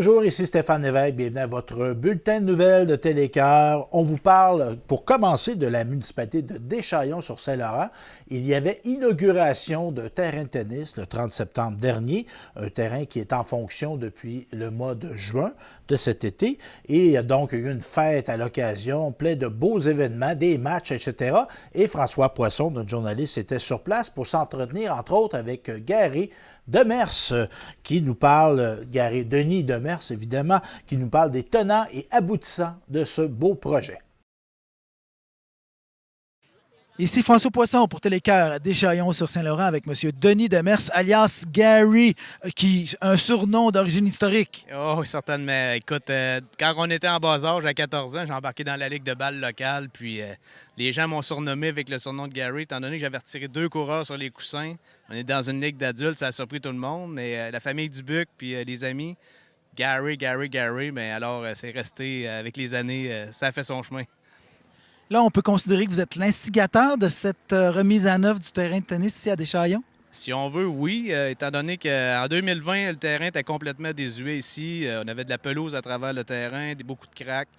Bonjour, ici Stéphane Lévesque, bienvenue à votre bulletin de nouvelles de Télécœur. On vous parle, pour commencer, de la municipalité de Deschaillons-sur-Saint-Laurent. Il y avait inauguration d'un terrain de tennis le 30 septembre dernier, un terrain qui est en fonction depuis le mois de juin de cet été. Et il y a donc eu une fête à l'occasion, plein de beaux événements, des matchs, etc. Et François Poisson, notre journaliste, était sur place pour s'entretenir, entre autres, avec Gary Demers, qui nous parle, Gary Denis Demers, évidemment, qui nous parle des tenants et aboutissants de ce beau projet. Ici François Poisson pour Télécœur à Deschaillons-sur-Saint-Laurent avec M. Denis Demers, alias Gary, qui a un surnom d'origine historique. Oh, certainement. Écoute, quand on était en bas âge, à 14 ans, j'ai embarqué dans la ligue de balle locale, puis les gens m'ont surnommé avec le surnom de Gary, étant donné que j'avais retiré 2 coureurs sur les coussins. On est dans une ligue d'adultes, ça a surpris tout le monde, mais la famille Dubuc, puis les amis, Gary, mais alors c'est resté avec les années, ça a fait son chemin. Là, on peut considérer que vous êtes l'instigateur de cette remise en œuvre du terrain de tennis ici à Deschaillons? Si on veut, oui, étant donné qu'en 2020, le terrain était complètement désuet ici. On avait de la pelouse à travers le terrain, beaucoup de craques.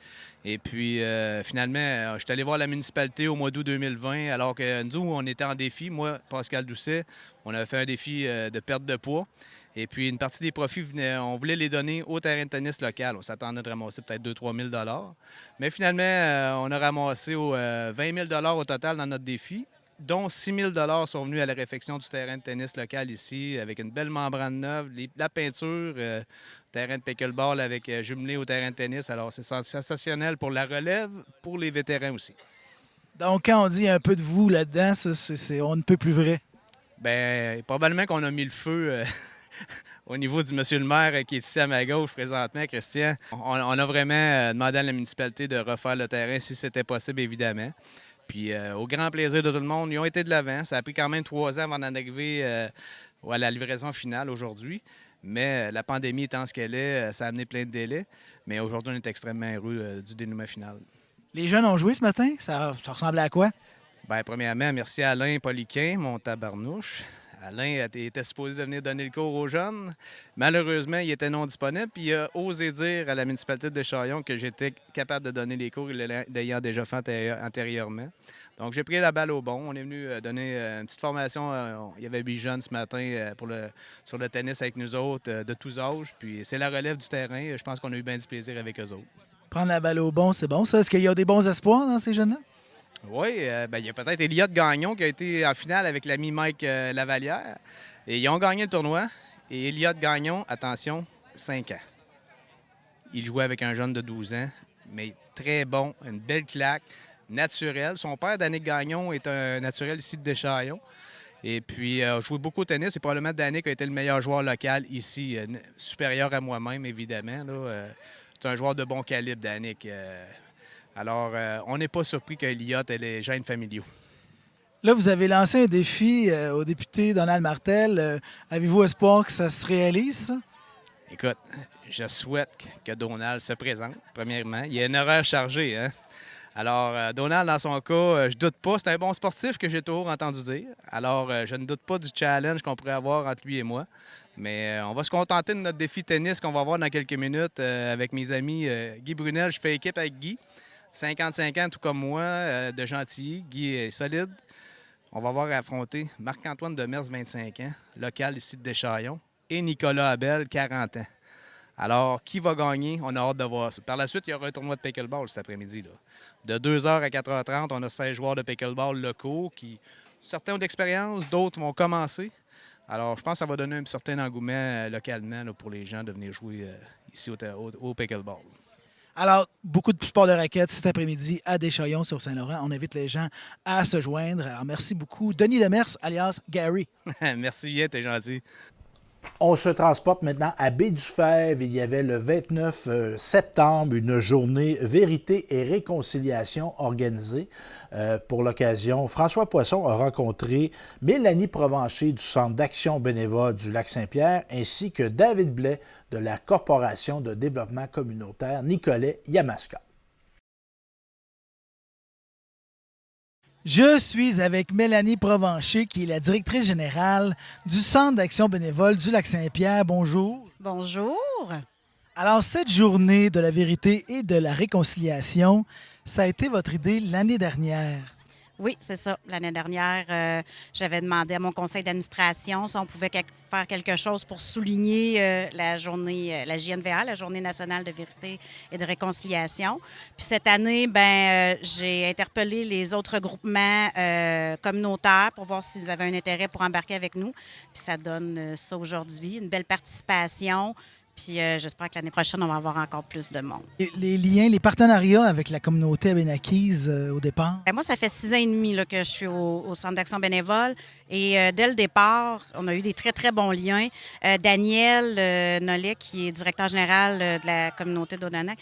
Et puis, finalement, je suis allé voir la municipalité au mois d'août 2020, alors que nous, on était en défi. Moi, Pascal Doucet, on avait fait un défi de perte de poids. Et puis, une partie des profits, on voulait les donner au terrain de tennis local. On s'attendait de ramasser peut-être 2 000 à 3 000 Mais finalement, on a ramassé 20 000 au total dans notre défi, dont 6 000 sont venus à la réfection du terrain de tennis local ici, avec une belle membrane neuve, la peinture, terrain de pickleball avec jumelé au terrain de tennis. Alors, c'est sensationnel pour la relève, pour les vétérans aussi. Donc, quand on dit un peu de vous là-dedans, on ne peut plus vrai. Bien, probablement qu'on a mis le feu au niveau du monsieur le maire qui est ici à ma gauche présentement, Christian. On a vraiment demandé à la municipalité de refaire le terrain si c'était possible, évidemment. Puis, au grand plaisir de tout le monde, ils ont été de l'avant. Ça a pris quand même 3 ans avant d'en arriver à la livraison finale aujourd'hui. Mais la pandémie étant ce qu'elle est, ça a amené plein de délais. Mais aujourd'hui, on est extrêmement heureux du dénouement final. Les jeunes ont joué ce matin? Ça ressemblait à quoi? Bien, premièrement, merci à Alain Poliquin, mon tabarnouche. Alain était supposé de venir donner le cours aux jeunes. Malheureusement, il était non disponible. Puis il a osé dire à la municipalité de Deschaillons que j'étais capable de donner les cours, l'ayant déjà fait antérieurement. Donc, j'ai pris la balle au bon. On est venu donner une petite formation. Il y avait 8 jeunes ce matin sur le tennis avec nous autres, de tous âges. Puis c'est la relève du terrain. Je pense qu'on a eu bien du plaisir avec eux autres. Prendre la balle au bon, c'est bon, ça? Est-ce qu'il y a des bons espoirs dans ces jeunes-là? Oui, il y a peut-être Elliott Gagnon qui a été en finale avec l'ami Mike Lavallière. Et ils ont gagné le tournoi. Et Elliott Gagnon, attention, 5 ans. Il jouait avec un jeune de 12 ans, mais très bon, une belle claque, naturelle. Son père, Danick Gagnon, est un naturel ici de Deschaillons. Et puis, a joué beaucoup au tennis. Et probablement Danick a été le meilleur joueur local ici, supérieur à moi-même, évidemment. C'est un joueur de bon calibre, Danick. Alors, on n'est pas surpris qu'Elliott ait les gènes familiaux. Là, vous avez lancé un défi au député Donald Martel. Avez-vous espoir que ça se réalise, ça? Écoute, je souhaite que Donald se présente, premièrement. Il y a une horaire chargée, hein? Alors, Donald, dans son cas, je doute pas. C'est un bon sportif que j'ai toujours entendu dire. Alors, je ne doute pas du challenge qu'on pourrait avoir entre lui et moi. Mais on va se contenter de notre défi tennis qu'on va avoir dans quelques minutes avec mes amis Guy Brunel. Je fais équipe avec Guy. 55 ans, tout comme moi, de Gentilly. Guy est solide. On va avoir à affronter Marc-Antoine Demers, 25 ans, local ici de Deschaillons, et Nicolas Abel, 40 ans. Alors, qui va gagner? On a hâte de voir ça. Par la suite, il y aura un tournoi de pickleball cet après-midi. De 2h à 4h30, on a 16 joueurs de pickleball locaux qui, certains ont d'expérience, d'autres vont commencer. Alors, je pense que ça va donner un certain engouement localement pour les gens de venir jouer ici au pickleball. Alors, beaucoup de sports de raquettes cet après-midi à Deschaillons-sur-Saint-Laurent. On invite les gens à se joindre. Alors, merci beaucoup. Denis Demers, alias Gary. Merci bien, t'es gentil. On se transporte maintenant à Baie-du-Fèvre. Il y avait le 29 septembre une journée Vérité et réconciliation organisée pour l'occasion. François Poisson a rencontré Mélanie Provencher du Centre d'action bénévole du Lac-Saint-Pierre ainsi que David Blais de la Corporation de développement communautaire Nicolet-Yamaska. Je suis avec Mélanie Provencher, qui est la directrice générale du Centre d'action bénévole du Lac-Saint-Pierre. Bonjour. Bonjour. Alors, cette journée de la vérité et de la réconciliation, ça a été votre idée l'année dernière. Oui, c'est ça. L'année dernière, j'avais demandé à mon conseil d'administration si on pouvait faire quelque chose pour souligner la journée, la JNVA, la Journée nationale de vérité et de réconciliation. Puis cette année, j'ai interpellé les autres groupements communautaires pour voir s'ils avaient un intérêt pour embarquer avec nous. Puis ça donne ça aujourd'hui, une belle participation. Puis j'espère que l'année prochaine, on va avoir encore plus de monde. Et les liens, les partenariats avec la communauté abénaquise au départ. Moi, ça fait 6 ans et demi là, que je suis au Centre d'action bénévole. Et dès le départ, on a eu des très, très bons liens. Daniel Nollet, qui est directeur général de la communauté d'Odanak,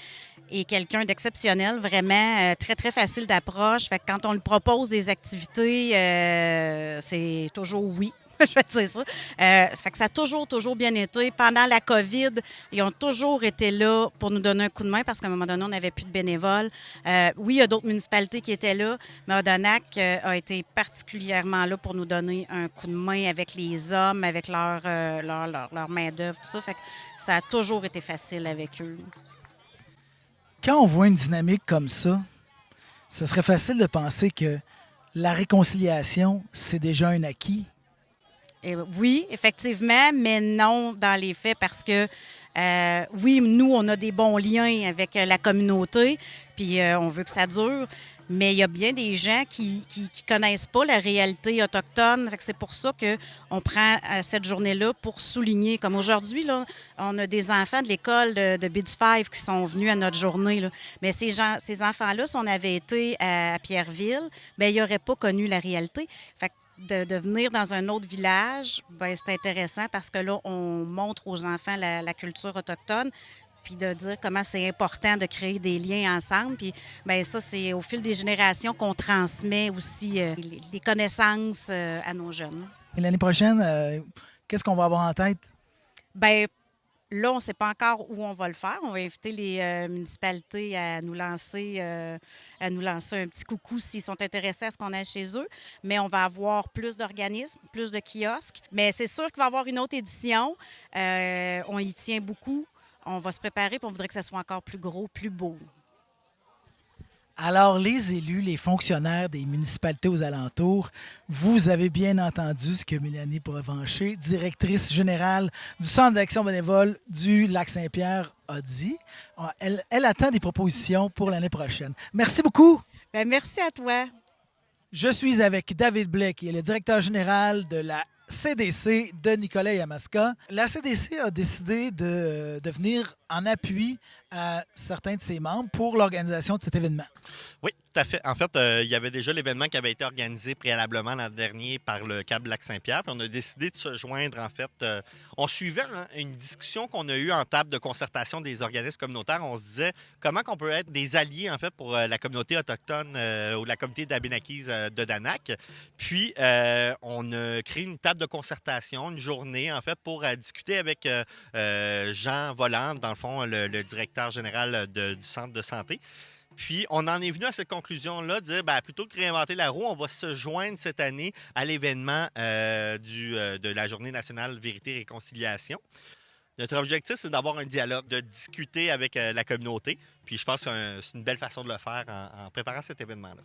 est quelqu'un d'exceptionnel, vraiment très, très facile d'approche. Fait que quand on lui propose des activités, c'est toujours oui. Je vais te dire ça. Ça fait que ça a toujours bien été. Pendant la COVID, ils ont toujours été là pour nous donner un coup de main parce qu'à un moment donné, on n'avait plus de bénévoles. Oui, il y a d'autres municipalités qui étaient là, mais Odanak a été particulièrement là pour nous donner un coup de main avec les hommes, avec leur main-d'œuvre, tout ça. Fait que ça a toujours été facile avec eux. Quand on voit une dynamique comme ça serait facile de penser que la réconciliation, c'est déjà un acquis. Et oui, effectivement, mais non dans les faits parce que, oui, nous, on a des bons liens avec la communauté, puis on veut que ça dure, mais il y a bien des gens qui connaissent pas la réalité autochtone. Fait que c'est pour ça qu'on prend cette journée-là pour souligner. Comme aujourd'hui, là, on a des enfants de l'école de Bidou-Five qui sont venus à notre journée. Là. Mais ces enfants-là, si on avait été à Pierreville, bien, ils n'auraient pas connu la réalité. Fait que de venir dans un autre village, ben c'est intéressant parce que là, on montre aux enfants la culture autochtone, puis de dire comment c'est important de créer des liens ensemble. Puis bien, ça, c'est au fil des générations qu'on transmet aussi les connaissances à nos jeunes. Et l'année prochaine, qu'est-ce qu'on va avoir en tête? Bien, là, on ne sait pas encore où on va le faire. On va inviter les municipalités à nous lancer un petit coucou s'ils sont intéressés à ce qu'on a chez eux. Mais on va avoir plus d'organismes, plus de kiosques. Mais c'est sûr qu'il va y avoir une autre édition. On y tient beaucoup. On va se préparer puis on voudrait que ça soit encore plus gros, plus beau. Alors, les élus, les fonctionnaires des municipalités aux alentours, vous avez bien entendu ce que Mélanie Provencher, directrice générale du Centre d'action bénévole du Lac-Saint-Pierre, a dit. Elle attend des propositions pour l'année prochaine. Merci beaucoup. Bien, merci à toi. Je suis avec David Blais, qui est le directeur général de la CDC de Nicolet-Yamaska. La CDC a décidé de venir en appui à certains de ses membres pour l'organisation de cet événement. Oui, tout à fait. En fait, il y avait déjà l'événement qui avait été organisé préalablement l'an dernier par le CAB Lac-Saint-Pierre. Puis on a décidé de se joindre, en fait. On suivait une discussion qu'on a eue en table de concertation des organismes communautaires. On se disait comment on peut être des alliés, en fait, pour la communauté autochtone ou la communauté d'Abénakis de Danak. Puis, on a créé une table de concertation, une journée, en fait, pour discuter avec Jean Voland, dans le fond, le directeur général du centre de santé. Puis, on en est venu à cette conclusion-là, de dire, plutôt que réinventer la roue, on va se joindre cette année à l'événement de la Journée nationale Vérité et Réconciliation. Notre objectif, c'est d'avoir un dialogue, de discuter avec la communauté. Puis, je pense que c'est une belle façon de le faire en préparant cet événement-là.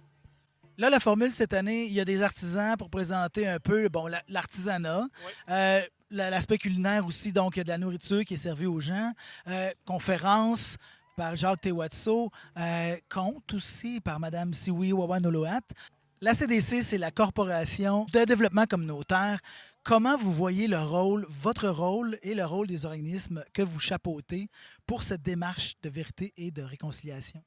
Là, la formule cette année, il y a des artisans pour présenter un peu l'artisanat. Oui. L'aspect culinaire aussi, donc il y a de la nourriture qui est servie aux gens. Conférence par Jacques Tewatso. Conte aussi par Mme Siwi Wawanoloat. La CDC, c'est la Corporation de développement communautaire. Comment vous voyez le rôle, votre rôle et le rôle des organismes que vous chapeautez pour cette démarche de vérité et de réconciliation?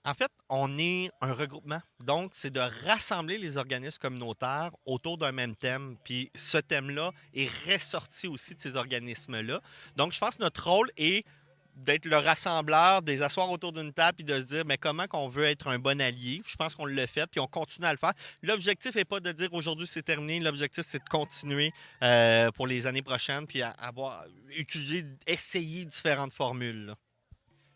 En fait, on est un regroupement. Donc, c'est de rassembler les organismes communautaires autour d'un même thème. Puis ce thème-là est ressorti aussi de ces organismes-là. Donc, je pense que notre rôle est d'être le rassembleur, de les asseoir autour d'une table et de se dire mais comment qu'on veut être un bon allié. Je pense qu'on le fait puis on continue à le faire. L'objectif n'est pas de dire aujourd'hui c'est terminé. L'objectif, c'est de continuer pour les années prochaines puis essayer différentes formules, là.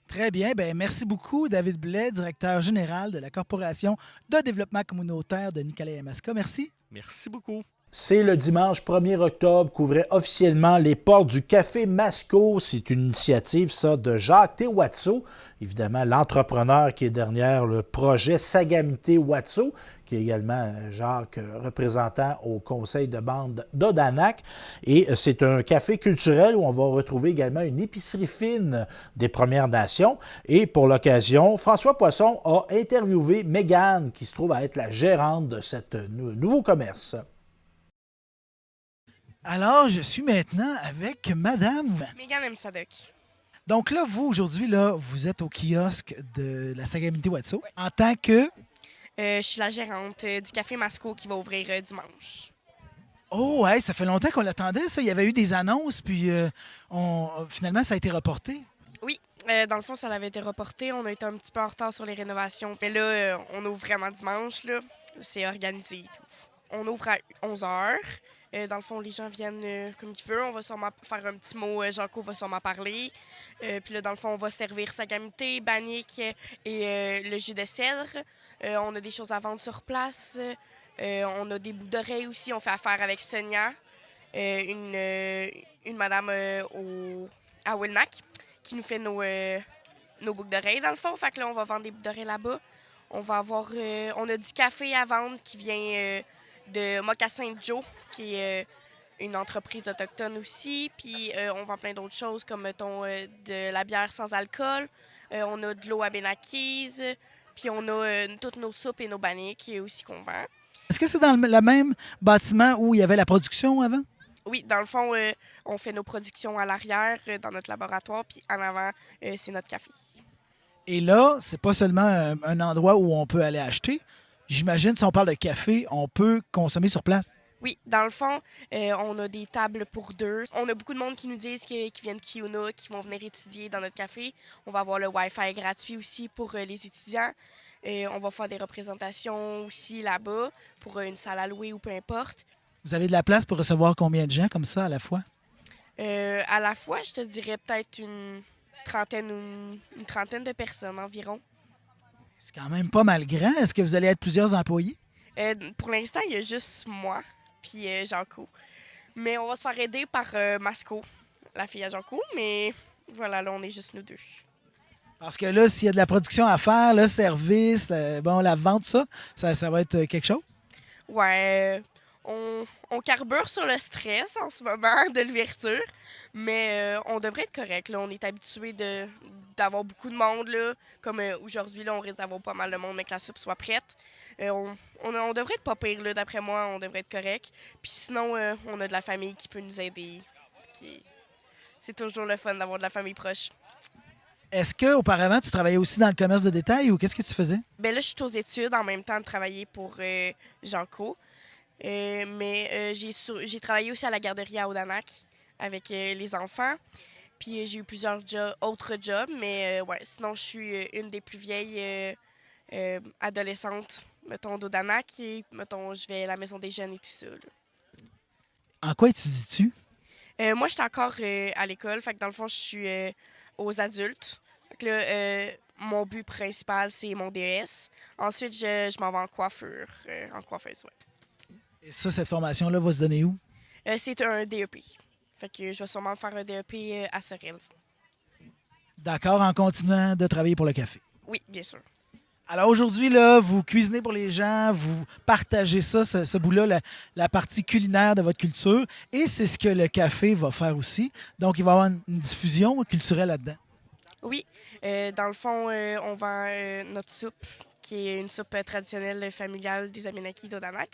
Très bien. Bien, merci beaucoup, David Blais, directeur général de la Corporation de développement communautaire de Nicolet-Yamaska. Merci. Merci beaucoup. C'est le dimanche 1er octobre qu'ouvrait officiellement les portes du Café Masco. C'est une initiative, ça, de Jacques Tewatso, évidemment l'entrepreneur qui est derrière le projet Sagamité Watso, qui est également, Jacques, représentant au conseil de bande d'Odanak. Et c'est un café culturel où on va retrouver également une épicerie fine des Premières Nations. Et pour l'occasion, François Poisson a interviewé Mégane, qui se trouve à être la gérante de ce nouveau commerce. Alors, je suis maintenant avec Madame. Mégane M. Sadek. Donc là, vous, aujourd'hui, là, vous êtes au kiosque de la Sagamité Watso en tant que... Je suis la gérante du Café Masco qui va ouvrir dimanche. Oh, hey, ça fait longtemps qu'on l'attendait, ça. Il y avait eu des annonces, puis finalement, ça a été reporté. Oui, dans le fond, ça avait été reporté. On a été un petit peu en retard sur les rénovations. Mais là, on ouvre vraiment dimanche. Là. C'est organisé et tout. On ouvre à 11h. Dans le fond, les gens viennent comme ils veulent. On va sûrement faire un petit mot. Jaco va sûrement parler. Puis là, dans le fond, on va servir sagamité, bannique et le jus de cèdre. On a des choses à vendre sur place. On a des boucles d'oreilles aussi. On fait affaire avec Sonia, une madame à Wilnac, qui nous fait nos boucles d'oreilles, dans le fond. Fait que là, on va vendre des boucles d'oreilles là-bas. On va avoir... on a du café à vendre qui vient... de Mocassin Joe, qui est une entreprise autochtone aussi. Puis on vend plein d'autres choses, comme, mettons, de la bière sans alcool. On a de l'eau à Benakise. Puis on a toutes nos soupes et nos banniques aussi qu'on vend. Est-ce que c'est dans le même bâtiment où il y avait la production avant? Oui, dans le fond, on fait nos productions à l'arrière, dans notre laboratoire. Puis en avant, c'est notre café. Et là, c'est pas seulement un endroit où on peut aller acheter. J'imagine, si on parle de café, on peut consommer sur place. Oui, dans le fond, on a des tables pour deux. On a beaucoup de monde qui nous disent qu'ils viennent de Kiona, qui vont venir étudier dans notre café. On va avoir le Wi-Fi gratuit aussi pour les étudiants. On va faire des représentations aussi là-bas pour une salle à louer ou peu importe. Vous avez de la place pour recevoir combien de gens comme ça à la fois? À la fois, je te dirais peut-être une trentaine de personnes environ. C'est quand même pas mal grand. Est-ce que vous allez être plusieurs employés? Pour l'instant, il y a juste moi puis Janko. Mais on va se faire aider par Masco, la fille à Janko. Mais voilà, là, on est juste nous deux. Parce que là, s'il y a de la production à faire, le service, la vente, ça va être quelque chose? Ouais, on carbure sur le stress en ce moment de l'ouverture. Mais on devrait être correct. Là. On est habitué d'avoir beaucoup de monde. Là. Comme aujourd'hui, là, on risque d'avoir pas mal de monde, mais que la soupe soit prête. On devrait être pas pire, là, d'après moi, on devrait être correct. Puis sinon, on a de la famille qui peut nous aider. C'est toujours le fun d'avoir de la famille proche. Est-ce qu'auparavant, tu travaillais aussi dans le commerce de détail ou qu'est-ce que tu faisais? Ben là, je suis aux études en même temps de travailler pour Janco. Mais j'ai travaillé aussi à la garderie à Odanak avec les enfants. Puis j'ai eu plusieurs autres jobs, mais ouais, sinon je suis une des plus vieilles adolescentes, mettons, d'Odanak. Et, mettons, je vais à la maison des jeunes et tout ça. Là. En quoi étudies-tu? Moi, je suis encore à l'école. Fait que dans le fond, je suis aux adultes. Fait que là, mon but principal, c'est mon DES. Ensuite, je m'en vais en coiffure, en coiffeuse, ouais. Et ça, cette formation-là va se donner où? C'est un DEP. Fait que je vais sûrement faire un DEP à Sorels. D'accord, en continuant de travailler pour le café. Oui, bien sûr. Alors aujourd'hui, là, vous cuisinez pour les gens, vous partagez ça, ce bout-là, la partie culinaire de votre culture. Et c'est ce que le café va faire aussi. Donc, il va y avoir une diffusion culturelle là-dedans. Oui. Dans le fond, on vend notre soupe, qui est une soupe traditionnelle familiale des Abenaki d'Odanak.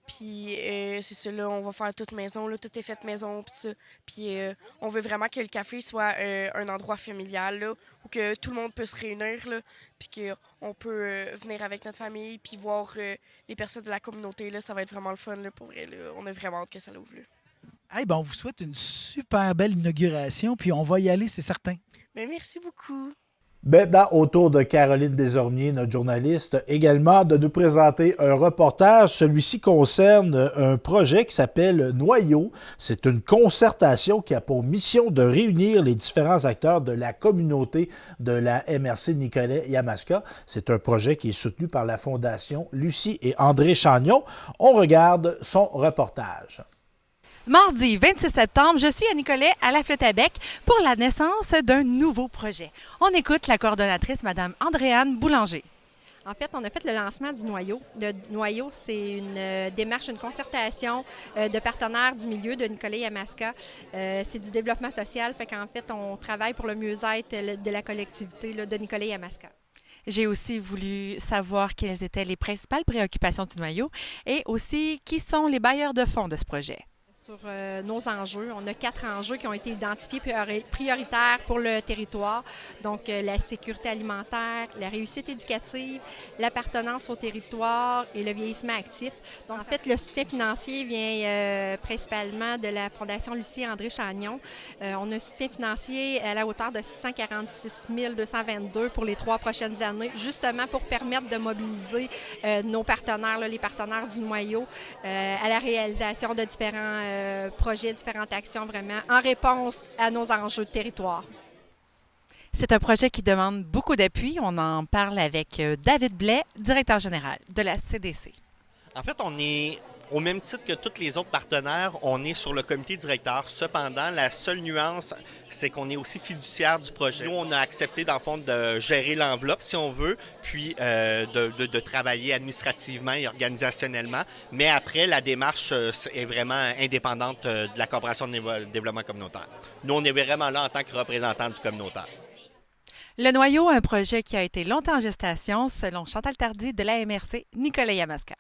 Puis c'est ça, là, on va faire toute maison, là, tout est fait maison, puis ça. Puis on veut vraiment que le café soit un endroit familial, là, où que tout le monde peut se réunir, là, puis qu'on peut venir avec notre famille, puis voir les personnes de la communauté, là, ça va être vraiment le fun, là, pour vrai, là. On a vraiment hâte que ça l'ouvre, là. Hey, ben, on vous souhaite une super belle inauguration, puis on va y aller, c'est certain. Ben, merci beaucoup. Maintenant, au tour de Caroline Desormiers, notre journaliste, également de nous présenter un reportage. Celui-ci concerne un projet qui s'appelle Noyau. C'est une concertation qui a pour mission de réunir les différents acteurs de la communauté de la MRC Nicolet-Yamaska. C'est un projet qui est soutenu par la Fondation Lucie et André Chagnon. On regarde son reportage. Mardi 26 septembre, je suis à Nicolet à la Flûte à bec pour la naissance d'un nouveau projet. On écoute la coordonnatrice, Mme Andréane Boulanger. En fait, on a fait le lancement du Noyau. Le Noyau, c'est une démarche, une concertation de partenaires du milieu de Nicolet-Yamaska. C'est du développement social, fait qu'en fait, on travaille pour le mieux-être de la collectivité là, de Nicolet-Yamaska. J'ai aussi voulu savoir quelles étaient les principales préoccupations du Noyau et aussi qui sont les bailleurs de fonds de ce projet. Sur nos enjeux, on a 4 enjeux qui ont été identifiés prioritaires pour le territoire. Donc, la sécurité alimentaire, la réussite éducative, l'appartenance au territoire et le vieillissement actif. Donc, en fait, le soutien financier vient principalement de la Fondation Lucie et André Chagnon. On a un soutien financier à la hauteur de 646 222 pour les 3 prochaines années, justement pour permettre de mobiliser nos partenaires, là, les partenaires du Noyau, à la réalisation de différents projets, différentes actions vraiment en réponse à nos enjeux de territoire. C'est un projet qui demande beaucoup d'appui. On en parle avec David Blais, directeur général de la CDC. En fait, on est au même titre que tous les autres partenaires, on est sur le comité directeur. Cependant, la seule nuance, c'est qu'on est aussi fiduciaire du projet. Nous, on a accepté, dans le fond, de gérer l'enveloppe, si on veut, puis de travailler administrativement et organisationnellement. Mais après, la démarche est vraiment indépendante de la coopération de développement communautaire. Nous, on est vraiment là en tant que représentants du communautaire. Le Noyau, un projet qui a été longtemps en gestation, selon Chantal Tardy de la MRC Nicolet-Yamaska.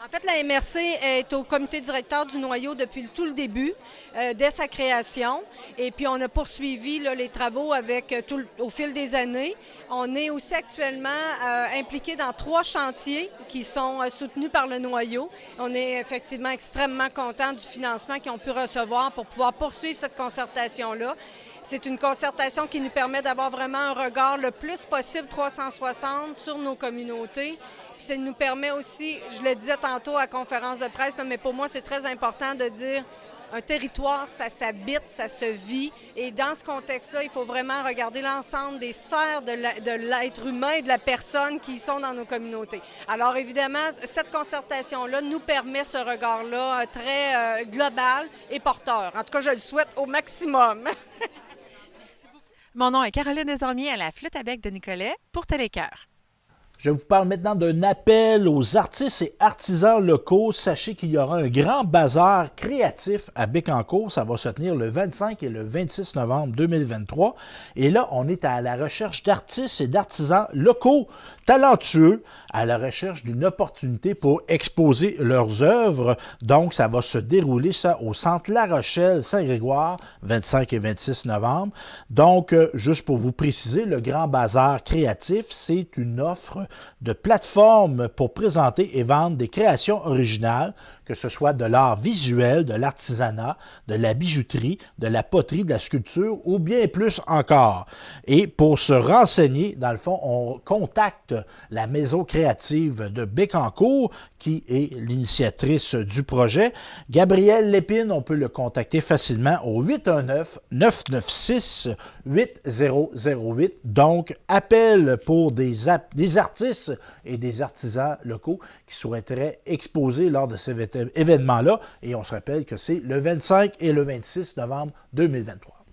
En fait, la MRC est au comité directeur du Noyau depuis tout le début, dès sa création. Et puis, on a poursuivi là, les travaux avec au fil des années. On est aussi actuellement impliqué dans 3 chantiers qui sont soutenus par le Noyau. On est effectivement extrêmement contents du financement qu'ils ont pu recevoir pour pouvoir poursuivre cette concertation-là. C'est une concertation qui nous permet d'avoir vraiment un regard le plus possible 360 sur nos communautés. Puis ça nous permet aussi, je le disais tantôt à la conférence de presse, mais pour moi, c'est très important de dire un territoire, ça s'habite, ça se vit. Et dans ce contexte-là, il faut vraiment regarder l'ensemble des sphères de l'être humain et de la personne qui sont dans nos communautés. Alors évidemment, cette concertation-là nous permet ce regard-là très global et porteur. En tout cas, je le souhaite au maximum. Mon nom est Caroline Desormiers à la Flûte à bec de Nicolet pour Télécœur. Je vous parle maintenant d'un appel aux artistes et artisans locaux. Sachez qu'il y aura un grand bazar créatif à Bécancour. Ça va se tenir le 25 et le 26 novembre 2023. Et là, on est à la recherche d'artistes et d'artisans locaux talentueux, à la recherche d'une opportunité pour exposer leurs œuvres. Donc, ça va se dérouler ça au Centre La Rochelle Saint-Grégoire, 25 et 26 novembre. Donc, juste pour vous préciser, le Grand Bazar créatif, c'est une offre de plateforme pour présenter et vendre des créations originales, que ce soit de l'art visuel, de l'artisanat, de la bijouterie, de la poterie, de la sculpture ou bien plus encore. Et pour se renseigner, dans le fond, on contacte la Maison créative de Bécancour, qui est l'initiatrice du projet. Gabriel Lépine, on peut le contacter facilement au 819-996-8008. Donc, appel pour des artistes et des artisans locaux qui souhaiteraient exposer lors de cet événement-là. Et on se rappelle que c'est le 25 et le 26 novembre 2023.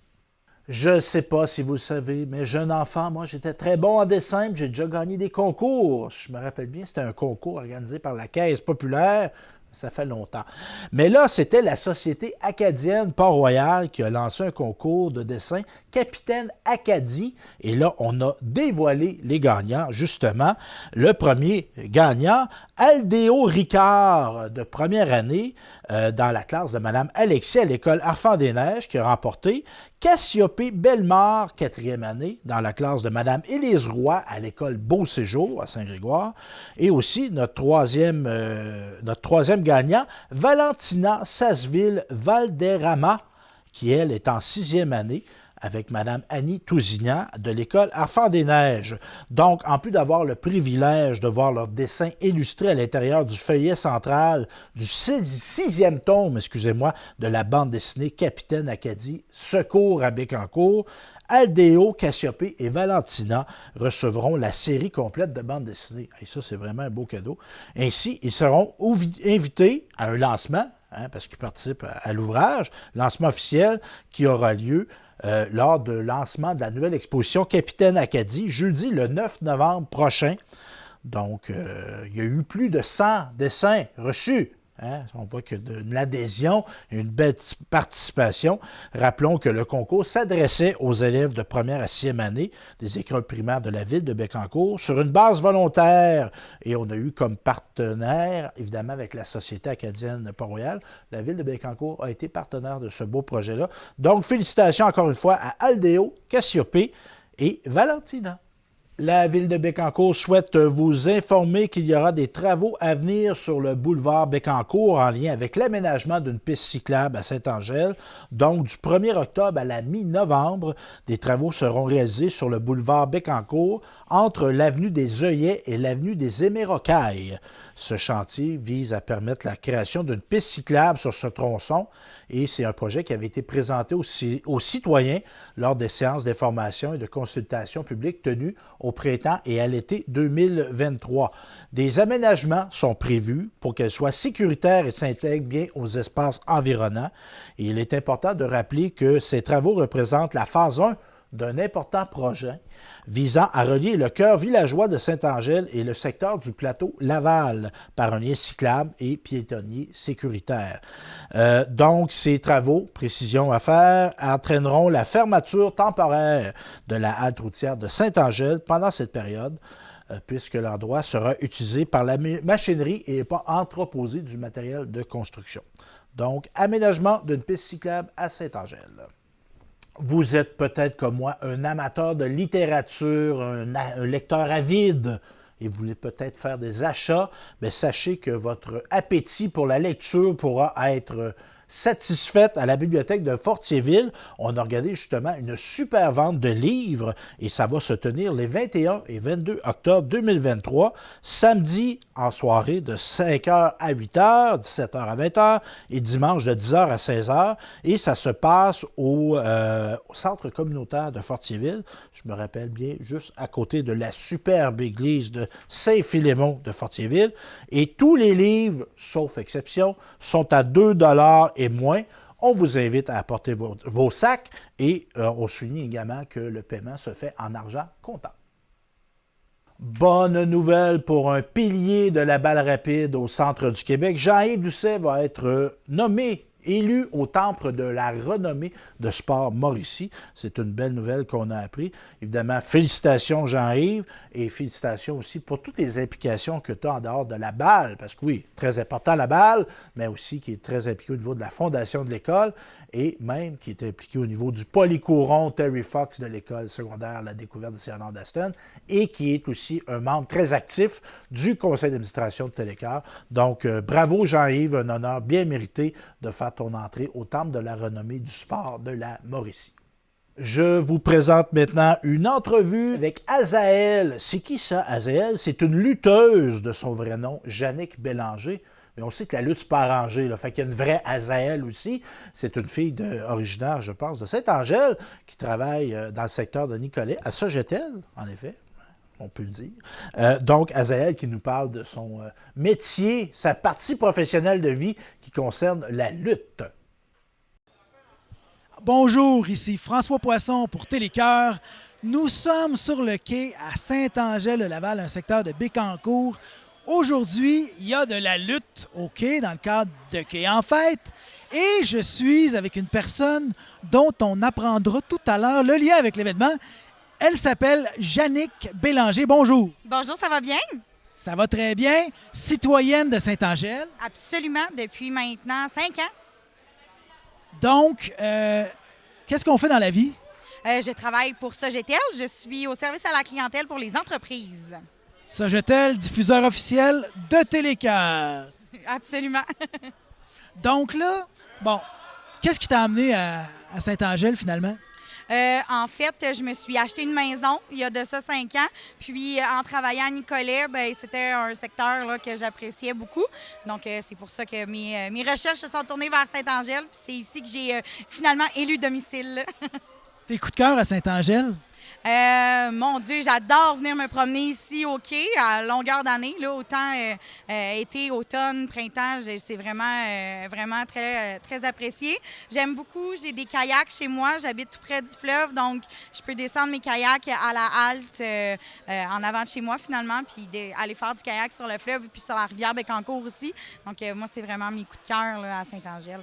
Je ne sais pas si vous le savez, mais jeune enfant, moi, j'étais très bon en dessin. J'ai déjà gagné des concours. Je me rappelle bien, c'était un concours organisé par la Caisse populaire. Ça fait longtemps. Mais là, c'était la Société acadienne Port-Royal qui a lancé un concours de dessin Capitaine Acadie. Et là, on a dévoilé les gagnants, justement. Le premier gagnant, Aldéo Ricard, de première année, dans la classe de Mme Alexis à l'école Arfand-des-Neiges, qui a remporté. Cassiopée Bellemare, 4e année, dans la classe de Mme Élise Roy à l'école Beau-Séjour à Saint-Grégoire. Et aussi notre troisième gagnant, Valentina Sasseville Valderrama, qui, elle, est en 6e année avec Mme Annie Tousignan de l'école Enfants des Neiges. Donc, en plus d'avoir le privilège de voir leurs dessins illustrés à l'intérieur du feuillet central du sixième tome, de la bande dessinée Capitaine Acadie, Secours à Bécancour, Aldéo, Cassiopée et Valentina recevront la série complète de bande dessinée. Et ça, c'est vraiment un beau cadeau. Ainsi, ils seront invités à un lancement, parce qu'ils participent à l'ouvrage, lancement officiel qui aura lieu lors du lancement de la nouvelle exposition Capitaine Acadie, jeudi le 9 novembre prochain. Donc, il y a eu plus de 100 dessins reçus. On voit que de l'adhésion et une belle participation. Rappelons que le concours s'adressait aux élèves de première à sixième année des écoles primaires de la ville de Bécancour sur une base volontaire. Et on a eu comme partenaire, évidemment, avec la Société acadienne Port-Royal, la ville de Bécancour a été partenaire de ce beau projet-là. Donc, félicitations encore une fois à Aldéo, Cassiopée et Valentina. La ville de Bécancour souhaite vous informer qu'il y aura des travaux à venir sur le boulevard Bécancour en lien avec l'aménagement d'une piste cyclable à Saint-Angèle. Donc, du 1er octobre à la mi-novembre, des travaux seront réalisés sur le boulevard Bécancour entre l'avenue des Œillets et l'avenue des Hémérocailles. Ce chantier vise à permettre la création d'une piste cyclable sur ce tronçon et c'est un projet qui avait été présenté aux citoyens lors des séances d'information et de consultation publique tenues au printemps et à l'été 2023. Des aménagements sont prévus pour qu'elles soient sécuritaires et s'intègrent bien aux espaces environnants. Et il est important de rappeler que ces travaux représentent la phase 1 d'un important projet visant à relier le cœur villageois de Saint-Angèle et le secteur du plateau Laval par un lien cyclable et piétonnier sécuritaire. Donc, ces travaux, précision à faire, entraîneront la fermeture temporaire de la halte routière de Saint-Angèle pendant cette période, puisque l'endroit sera utilisé par la machinerie et pas entreposé du matériel de construction. Donc, aménagement d'une piste cyclable à Saint-Angèle. Vous êtes peut-être comme moi un amateur de littérature, un lecteur avide et vous voulez peut-être faire des achats, mais sachez que votre appétit pour la lecture pourra être satisfaite à la bibliothèque de Fortierville. On a regardé justement une super vente de livres et ça va se tenir les 21 et 22 octobre 2023, samedi en soirée de 5h à 8h, 17h à 20h et dimanche de 10h à 16h. Et ça se passe au centre communautaire de Fortierville. Je me rappelle bien, juste à côté de la superbe église de Saint-Philémon de Fortierville. Et tous les livres, sauf exception, sont à 2$ et moins. On vous invite à apporter vos sacs et on souligne également que le paiement se fait en argent comptant. Bonne nouvelle pour un pilier de la balle rapide au centre du Québec. Jean-Yves Doucet va être élu au temple de la renommée de sport Mauricie. C'est une belle nouvelle qu'on a appris. Évidemment, félicitations Jean-Yves et félicitations aussi pour toutes les implications que tu as en dehors de la balle, parce que oui, très important la balle, mais aussi qui est très impliqué au niveau de la fondation de l'école et même qui est impliqué au niveau du polycouron Terry Fox de l'école secondaire La Découverte de Saint-Arnaud d'Aston et qui est aussi un membre très actif du conseil d'administration de Télécart. Donc, bravo Jean-Yves, un honneur bien mérité de faire ton entrée au temple de la renommée du sport de la Mauricie. Je vous présente maintenant une entrevue avec Azaël. C'est qui ça, Azaël? C'est une lutteuse de son vrai nom, Jannick Bélanger. Mais on sait que la lutte, c'est pas arrangé. Là. Fait qu'il y a une vraie Azaël aussi. C'est une fille originaire, je pense, de Saint-Angèle qui travaille dans le secteur de Nicolet, à Sogetel, en effet. On peut le dire. Donc, Azaël qui nous parle de son métier, sa partie professionnelle de vie qui concerne la lutte. Bonjour, ici François Poisson pour Télécœur. Nous sommes sur le quai à Saint-Angèle-de-Laval, un secteur de Bécancour. Aujourd'hui, il y a de la lutte au quai dans le cadre de Quai en Fête. Et je suis avec une personne dont on apprendra tout à l'heure le lien avec l'événement. Elle s'appelle Jannick Bélanger. Bonjour. Bonjour, ça va bien? Ça va très bien. Citoyenne de Saint-Angèle. Absolument, depuis maintenant 5 ans. Donc, qu'est-ce qu'on fait dans la vie? Je travaille pour Sogetel. Je suis au service à la clientèle pour les entreprises. Sogetel, diffuseur officiel de Télécœur. Absolument. Donc là, bon, qu'est-ce qui t'a amené à Saint-Angèle finalement? En fait, je me suis acheté une maison il y a de ça 5 ans. Puis, en travaillant à Nicolet, ben, c'était un secteur là, que j'appréciais beaucoup. Donc, c'est pour ça que mes recherches se sont tournées vers Saint-Angèle. Puis, c'est ici que j'ai finalement élu domicile. Tes coups de cœur à Saint-Angèle? Mon Dieu, j'adore venir me promener ici au quai à longueur d'année, là, autant été, automne, printemps, c'est vraiment très, très apprécié. J'aime beaucoup, j'ai des kayaks chez moi, j'habite tout près du fleuve, donc je peux descendre mes kayaks à la halte en avant de chez moi finalement, puis aller faire du kayak sur le fleuve, puis sur la rivière Bécancour aussi. Donc moi, c'est vraiment mes coups de cœur là, à Saint-Angèle.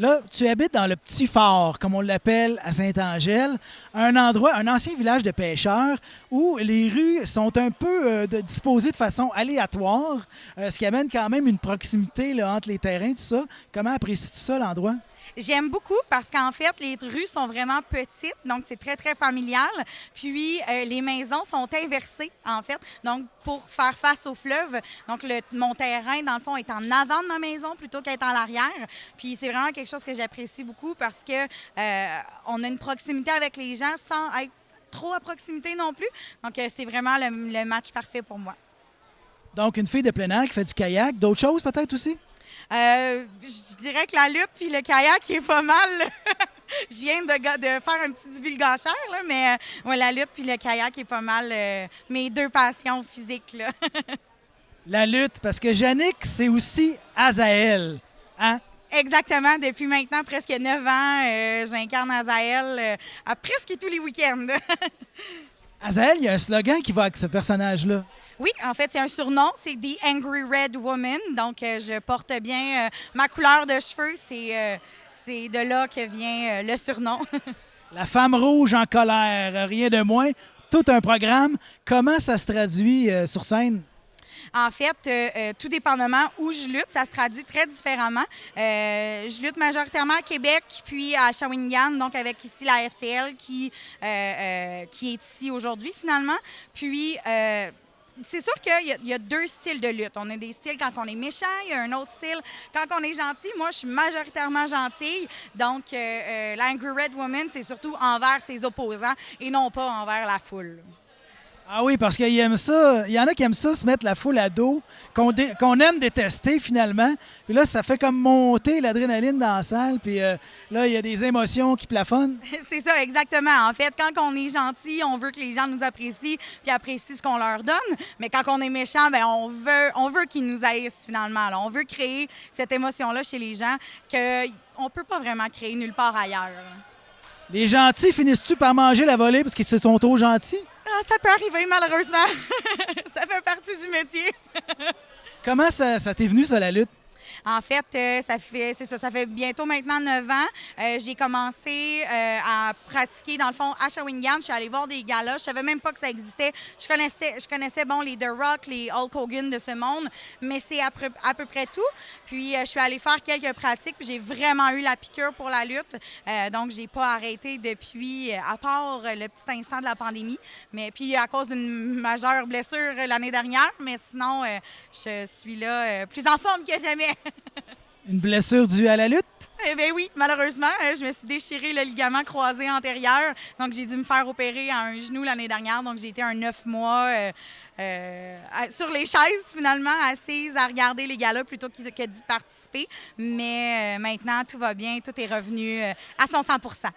Là, tu habites dans le Petit Fort, comme on l'appelle à Saint-Angèle, un endroit, un ancien village de pêcheurs où les rues sont un peu disposées de façon aléatoire, ce qui amène quand même une proximité là, entre les terrains, tout ça. Comment apprécies-tu ça, l'endroit? J'aime beaucoup parce qu'en fait, les rues sont vraiment petites, donc c'est très, très familial. Puis, les maisons sont inversées, en fait, donc pour faire face au fleuve. Donc, mon terrain, dans le fond, est en avant de ma maison plutôt qu'être en l'arrière. Puis, c'est vraiment quelque chose que j'apprécie beaucoup parce que on a une proximité avec les gens sans être trop à proximité non plus. Donc, c'est vraiment le match parfait pour moi. Donc, une fille de plein air qui fait du kayak. D'autres choses peut-être aussi? Je dirais que la lutte puis le kayak est pas mal. Je viens de faire un petit divulgateur, là, mais ouais, la lutte puis le kayak est pas mal mes deux passions physiques. Là. La lutte, parce que Yannick, c'est aussi Azaël. Hein? Exactement. Depuis maintenant presque 9 ans, j'incarne Azaël à presque tous les week-ends. Azaël, il y a un slogan qui va avec ce personnage-là. Oui, en fait, c'est un surnom, c'est The Angry Red Woman. Donc, je porte bien ma couleur de cheveux. C'est de là que vient le surnom. La femme rouge en colère, rien de moins. Tout un programme. Comment ça se traduit sur scène? En fait, tout dépendamment où je lutte, ça se traduit très différemment. Je lutte majoritairement à Québec, puis à Shawinigan, donc avec ici la FCL qui est ici aujourd'hui finalement. Puis, c'est sûr qu'il y a deux styles de lutte. On a des styles quand on est méchant, il y a un autre style quand on est gentil. Moi, je suis majoritairement gentille. Donc, l'Angry Red Woman, c'est surtout envers ses opposants et non pas envers la foule. Ah oui, parce qu'il aime ça. Il y en a qui aiment ça, se mettre la foule à dos, qu'on aime détester finalement. Puis là, ça fait comme monter l'adrénaline dans la salle. Puis là, il y a des émotions qui plafonnent. C'est ça, exactement. En fait, quand on est gentil, on veut que les gens nous apprécient puis apprécient ce qu'on leur donne. Mais quand on est méchant, bien, on veut qu'ils nous haïssent finalement. Là. On veut créer cette émotion-là chez les gens qu'on ne peut pas vraiment créer nulle part ailleurs. Les gentils finissent-tu par manger la volée parce qu'ils se sont trop gentils? Ah, ça peut arriver, malheureusement. Ça fait partie du métier. Comment ça t'est venu, ça, la lutte? En fait, ça fait bientôt maintenant 9 ans. J'ai commencé à pratiquer, dans le fond, à Shawinigan. Je suis allée voir des galas. Je savais même pas que ça existait. Je connaissais bon, les The Rock, les Hulk Hogan de ce monde, mais c'est à peu près tout. Puis, je suis allée faire quelques pratiques, puis j'ai vraiment eu la piqûre pour la lutte. Donc, j'ai pas arrêté depuis, à part le petit instant de la pandémie. Mais puis, à cause d'une majeure blessure l'année dernière, mais sinon, je suis là plus en forme que jamais. Une blessure due à la lutte? Eh bien oui, malheureusement, je me suis déchiré le ligament croisé antérieur. Donc, j'ai dû me faire opérer à un genou l'année dernière. Donc, j'ai été un 9 mois sur les chaises, finalement, assise à regarder les galas plutôt que d'y participer. Mais maintenant, tout va bien. Tout est revenu à son 100 %.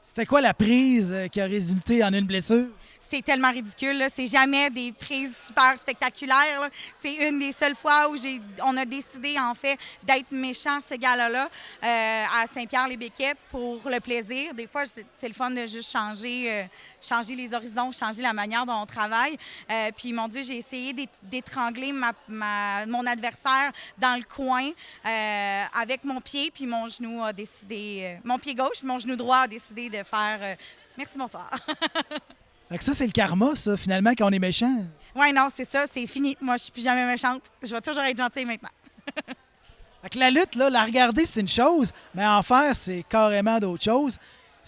C'était quoi la prise qui a résulté en une blessure? C'est tellement ridicule. Là. C'est jamais des prises super spectaculaires. Là. C'est une des seules fois où on a décidé, en fait, d'être méchant, ce gala-là, à Saint-Pierre-les-Béquets pour le plaisir. Des fois, c'est le fun de juste changer les horizons, changer la manière dont on travaille. Puis, mon Dieu, j'ai essayé d'étrangler mon adversaire dans le coin avec mon pied, puis mon genou a décidé... mon pied gauche, mon genou droit a décidé de faire... merci, bonsoir. Fait que ça, c'est le karma, ça, finalement, quand on est méchant. Oui, non, c'est ça, c'est fini. Moi, je suis plus jamais méchante. Je vais toujours être gentille maintenant. Fait que la lutte, là, la regarder, c'est une chose, mais en faire, c'est carrément d'autre chose.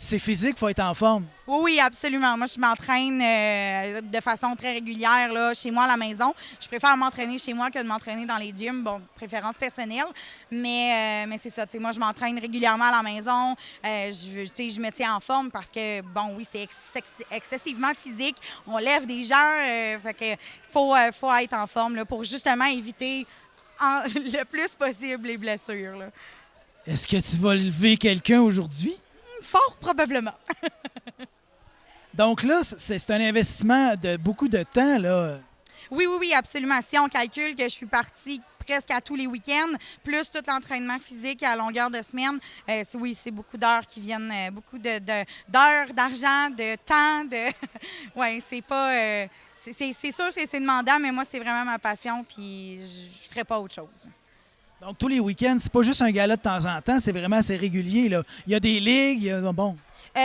C'est physique, il faut être en forme. Oui, oui, absolument. Moi, je m'entraîne de façon très régulière là, chez moi à la maison. Je préfère m'entraîner chez moi que de m'entraîner dans les gyms. Bon, préférence personnelle. Mais c'est ça. Moi, je m'entraîne régulièrement à la maison. Je me tiens en forme parce que, bon, oui, c'est excessivement physique. On lève des gens. Fait que faut être en forme là, pour justement éviter le plus possible les blessures. Là. Est-ce que tu vas lever quelqu'un aujourd'hui? Fort probablement. Donc là, c'est un investissement de beaucoup de temps, là. Oui, absolument. Si on calcule que je suis partie presque à tous les week-ends, plus tout l'entraînement physique à longueur de semaine, oui, c'est beaucoup d'heures qui viennent, beaucoup d'heures, d'argent, de temps. Oui, c'est pas... c'est sûr que c'est demandant, mais moi, c'est vraiment ma passion, puis je ferais pas autre chose. Donc, tous les week-ends, c'est pas juste un gala de temps en temps, c'est vraiment assez régulier, là. Il y a des ligues, bon...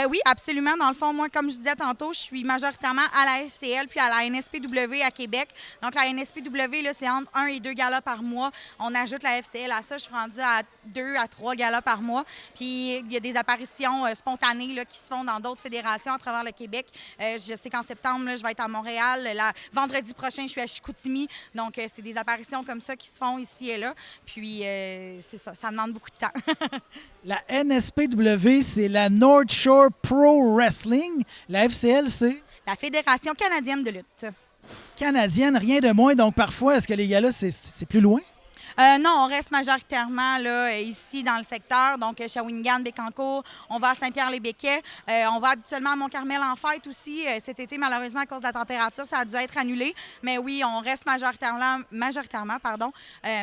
Oui, absolument. Dans le fond, moi, comme je disais tantôt, je suis majoritairement à la FCL puis à la NSPW à Québec. Donc, la NSPW, là, c'est entre 1 et 2 galas par mois. On ajoute la FCL à ça. Je suis rendue à 2 à 3 galas par mois. Puis, il y a des apparitions spontanées là, qui se font dans d'autres fédérations à travers le Québec. Je sais qu'en septembre, là, je vais être à Montréal. Vendredi prochain, je suis à Chicoutimi. Donc, c'est des apparitions comme ça qui se font ici et là. Puis, c'est ça. Ça demande beaucoup de temps. La NSPW, c'est la North Shore Pro Wrestling. La FCL, c'est? La Fédération canadienne de lutte. Canadienne, rien de moins. Donc, parfois, est-ce que les gars-là, c'est plus loin? Non, on reste majoritairement là, ici dans le secteur, donc Shawinigan, Bécancour, on va à Saint-Pierre-les-Béquets, on va habituellement à Mont-Carmel en fête aussi. Cet été, malheureusement, à cause de la température, ça a dû être annulé, mais oui, on reste majoritairement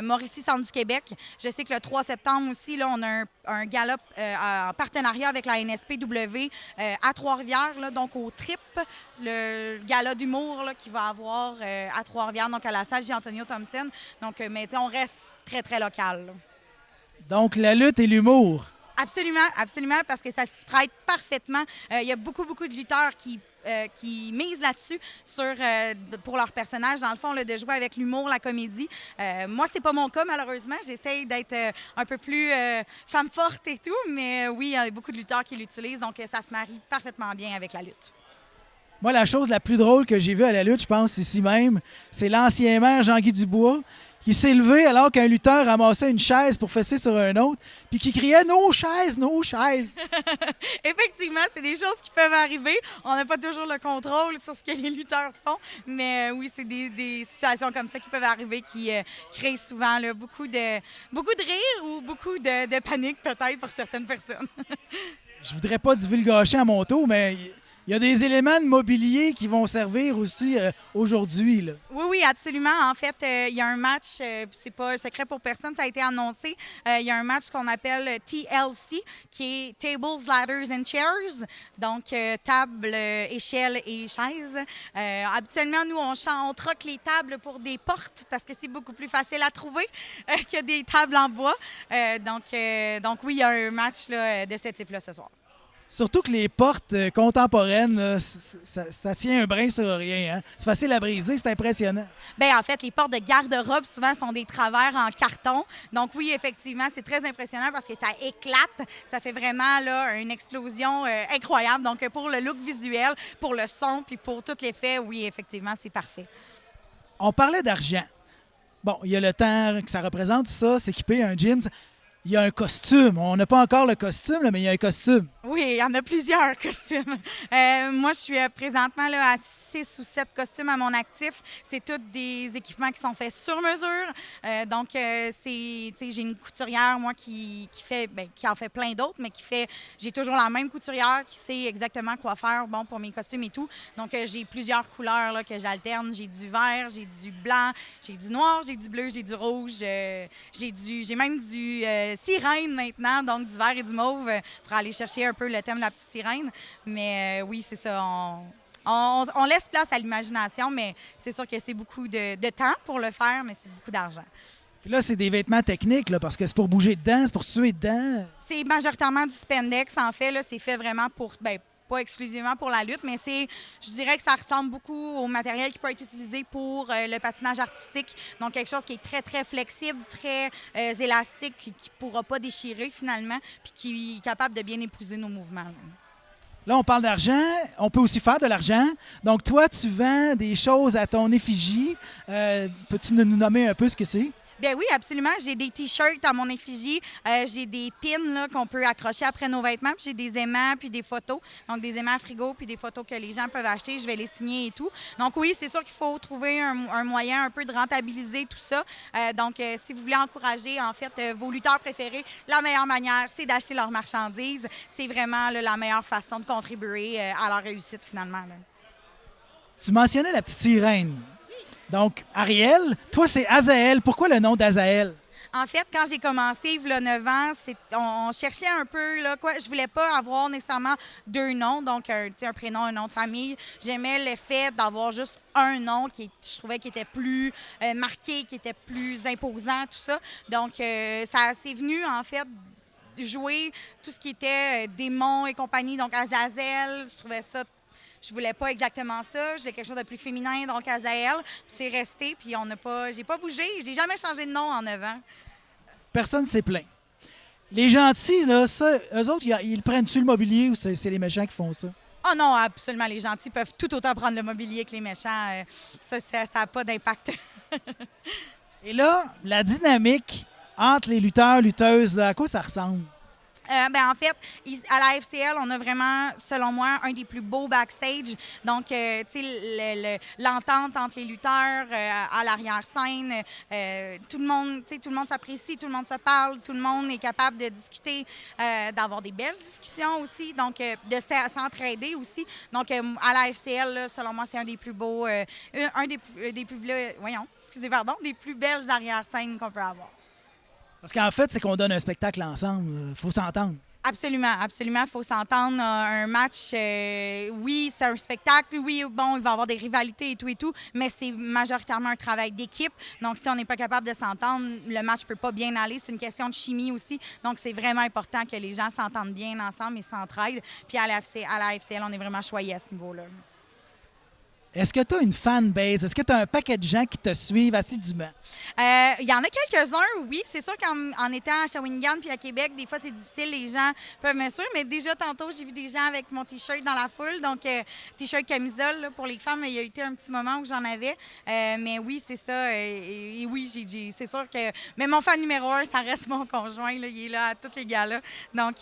Mauricie, centre du Québec. Je sais que le 3 septembre aussi, là, on a un gala en partenariat avec la NSPW à Trois-Rivières, là, donc au TRIP, le gala d'humour là, qu'il va avoir à Trois-Rivières, donc à la salle J. Thompson. Donc, mais on reste très, très local. Là. Donc, la lutte et l'humour. Absolument, absolument, parce que ça se prête parfaitement. Il y a beaucoup de lutteurs qui misent là-dessus pour leur personnage, dans le fond, là, de jouer avec l'humour, la comédie. Moi, c'est pas mon cas, malheureusement. J'essaie d'être un peu plus femme forte et tout, mais oui, il y a beaucoup de lutteurs qui l'utilisent, donc ça se marie parfaitement bien avec la lutte. Moi, la chose la plus drôle que j'ai vue à la lutte, je pense, ici même, c'est l'ancien maire Jean-Guy Dubois qui s'est levé alors qu'un lutteur ramassait une chaise pour fesser sur un autre, puis qui criait « Nos chaises, nos chaises! » Effectivement, c'est des choses qui peuvent arriver. On n'a pas toujours le contrôle sur ce que les lutteurs font, mais oui, c'est des situations comme ça qui peuvent arriver qui créent souvent là, beaucoup de rire ou beaucoup de panique peut-être pour certaines personnes. Je voudrais pas divulgacher à mon tour, mais il y a des éléments de mobilier qui vont servir aussi aujourd'hui, là. Oui, absolument. En fait, il y a un match, c'est pas secret pour personne, ça a été annoncé. Il y a un match qu'on appelle TLC, qui est Tables, Ladders and Chairs, donc table, échelle et chaises. Habituellement, nous, on troque les tables pour des portes parce que c'est beaucoup plus facile à trouver que des tables en bois. Donc oui, il y a un match là, de ce type-là ce soir. Surtout que les portes contemporaines, là, ça tient un brin sur rien. Hein? C'est facile à briser, c'est impressionnant. Bien, en fait, les portes de garde-robe, souvent, sont des travers en carton. Donc oui, effectivement, c'est très impressionnant parce que ça éclate. Ça fait vraiment là, une explosion incroyable. Donc pour le look visuel, pour le son, puis pour tout l'effet, oui, effectivement, c'est parfait. On parlait d'argent. Bon, il y a le temps que ça représente, tout ça, s'équiper un gym. Il y a un costume. On n'a pas encore le costume, là, mais il y a un costume. Oui, il y en a plusieurs costumes. Moi, je suis présentement là, à 6 ou 7 costumes à mon actif. C'est tous des équipements qui sont faits sur mesure. Donc, j'ai une couturière, moi, qui en fait plein d'autres, mais j'ai toujours la même couturière qui sait exactement quoi faire pour mes costumes et tout. Donc, j'ai plusieurs couleurs là, que j'alterne. J'ai du vert, j'ai du blanc, j'ai du noir, j'ai du bleu, j'ai du rouge. J'ai même du sirène maintenant, donc du vert et du mauve pour aller chercher un peu le thème de la petite sirène. Mais oui, c'est ça. On laisse place à l'imagination, mais c'est sûr que c'est beaucoup de temps pour le faire, mais c'est beaucoup d'argent. Puis là, c'est des vêtements techniques, là, parce que c'est pour bouger dedans, c'est pour suer dedans. C'est majoritairement du spandex, en fait. Là, c'est fait vraiment pour... pas exclusivement pour la lutte, mais je dirais que ça ressemble beaucoup au matériel qui peut être utilisé pour le patinage artistique. Donc, quelque chose qui est très, très flexible, très élastique, qui ne pourra pas déchirer finalement, puis qui est capable de bien épouser nos mouvements. Là. Là, on parle d'argent. On peut aussi faire de l'argent. Donc, toi, tu vends des choses à ton effigie. Peux-tu nous nommer un peu ce que c'est? Bien oui, absolument. J'ai des T-shirts à mon effigie. J'ai des pins là, qu'on peut accrocher après nos vêtements. Puis j'ai des aimants puis des photos. Donc, des aimants à frigo puis des photos que les gens peuvent acheter. Je vais les signer et tout. Donc, oui, c'est sûr qu'il faut trouver un moyen un peu de rentabiliser tout ça. Donc, si vous voulez encourager, en fait, vos lutteurs préférés, la meilleure manière, c'est d'acheter leurs marchandises. C'est vraiment là, la meilleure façon de contribuer à leur réussite, finalement. Là. Tu mentionnais la petite sirène. Donc, Ariel, toi, c'est Azaël. Pourquoi le nom d'Azaël? En fait, quand j'ai commencé, il y a 9 ans, on cherchait un peu, là, quoi. Je voulais pas avoir nécessairement 2 noms, donc un prénom, un nom de famille. J'aimais le fait d'avoir juste un nom je trouvais qui était plus marqué, qui était plus imposant, tout ça. Donc, ça c'est venu, en fait, jouer tout ce qui était démons et compagnie, donc Azazel, je trouvais ça. Je voulais pas exactement ça. Je voulais quelque chose de plus féminin, donc Azaël. Puis c'est resté, puis j'ai pas bougé. J'ai jamais changé de nom en 9 ans. Personne ne s'est plaint. Les gentils, là, ça, eux autres, ils prennent-tu le mobilier ou c'est les méchants qui font ça? Oh non, absolument. Les gentils peuvent tout autant prendre le mobilier que les méchants. Ça n'a pas d'impact. Et là, la dynamique entre les lutteurs, lutteuses, là, à quoi ça ressemble? En fait, à la FCL, on a vraiment, selon moi, un des plus beaux backstage. Donc, tu sais, l'entente entre les lutteurs à l'arrière-scène, tout le monde s'apprécie, tout le monde se parle, tout le monde est capable de discuter, d'avoir des belles discussions aussi, donc de s'entraider aussi. Donc, à la FCL, là, selon moi, c'est un des plus beaux, des plus belles arrière-scènes qu'on peut avoir. Parce qu'en fait, c'est qu'on donne un spectacle ensemble. Il faut s'entendre. Absolument, absolument. Il faut s'entendre. Un match, oui, c'est un spectacle. Oui, bon, il va y avoir des rivalités et tout, mais c'est majoritairement un travail d'équipe. Donc, si on n'est pas capable de s'entendre, le match ne peut pas bien aller. C'est une question de chimie aussi. Donc, c'est vraiment important que les gens s'entendent bien ensemble et s'entraident. Puis à la FCL, on est vraiment choyés à ce niveau-là. Est-ce que tu as une fanbase? Est-ce que tu as un paquet de gens qui te suivent assidûment? Il y en a quelques-uns, oui. C'est sûr qu'en étant à Shawinigan puis à Québec, des fois, c'est difficile. Les gens peuvent me suivre. Mais déjà, tantôt, j'ai vu des gens avec mon T-shirt dans la foule. Donc, T-shirt camisole là, pour les femmes. Il y a été un petit moment où j'en avais. Mais oui, c'est ça. Et oui, c'est sûr que... Mais mon fan numéro 1, ça reste mon conjoint. Là. Il est là à tous les gars-là. Donc,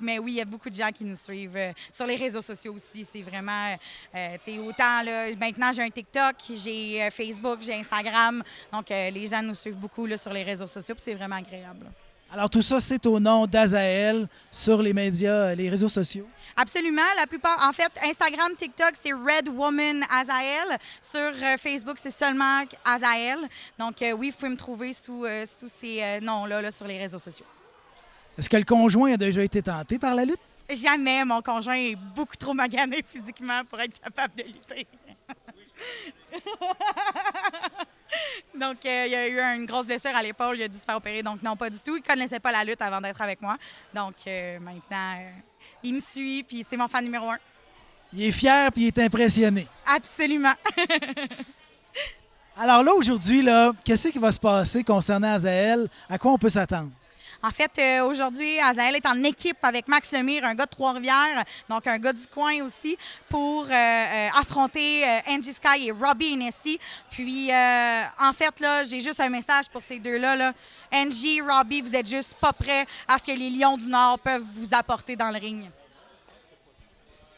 mais oui, il y a beaucoup de gens qui nous suivent. Sur les réseaux sociaux aussi, c'est vraiment... tu sais, autant... Là, maintenant, j'ai un TikTok, j'ai Facebook, j'ai Instagram. Donc, les gens nous suivent beaucoup là, sur les réseaux sociaux, puis c'est vraiment agréable. Alors, tout ça, c'est au nom d'Azaël sur les médias, les réseaux sociaux? Absolument. La plupart, en fait, Instagram, TikTok, c'est Red Woman Azaël. Sur Facebook, c'est seulement Azaël. Donc, oui, vous pouvez me trouver sous ces noms-là là, sur les réseaux sociaux. Est-ce que le conjoint a déjà été tenté par la lutte? Jamais. Mon conjoint est beaucoup trop magané physiquement pour être capable de lutter. Donc, il y a eu une grosse blessure à l'épaule. Il a dû se faire opérer. Donc, non, pas du tout. Il ne connaissait pas la lutte avant d'être avec moi. Donc, maintenant, il me suit, puis c'est mon fan numéro 1. Il est fier, puis il est impressionné. Absolument. Alors là, aujourd'hui, là, qu'est-ce qui va se passer concernant Azaël? À quoi on peut s'attendre? En fait, aujourd'hui, Azaël est en équipe avec Max Lemire, un gars de Trois-Rivières, donc un gars du coin aussi, pour affronter Angie Sky et Robbie Hennessy. Puis, en fait, là, j'ai juste un message pour ces deux-là. Là. Angie, Robbie, vous êtes juste pas prêts à ce que les Lions du Nord peuvent vous apporter dans le ring. Ils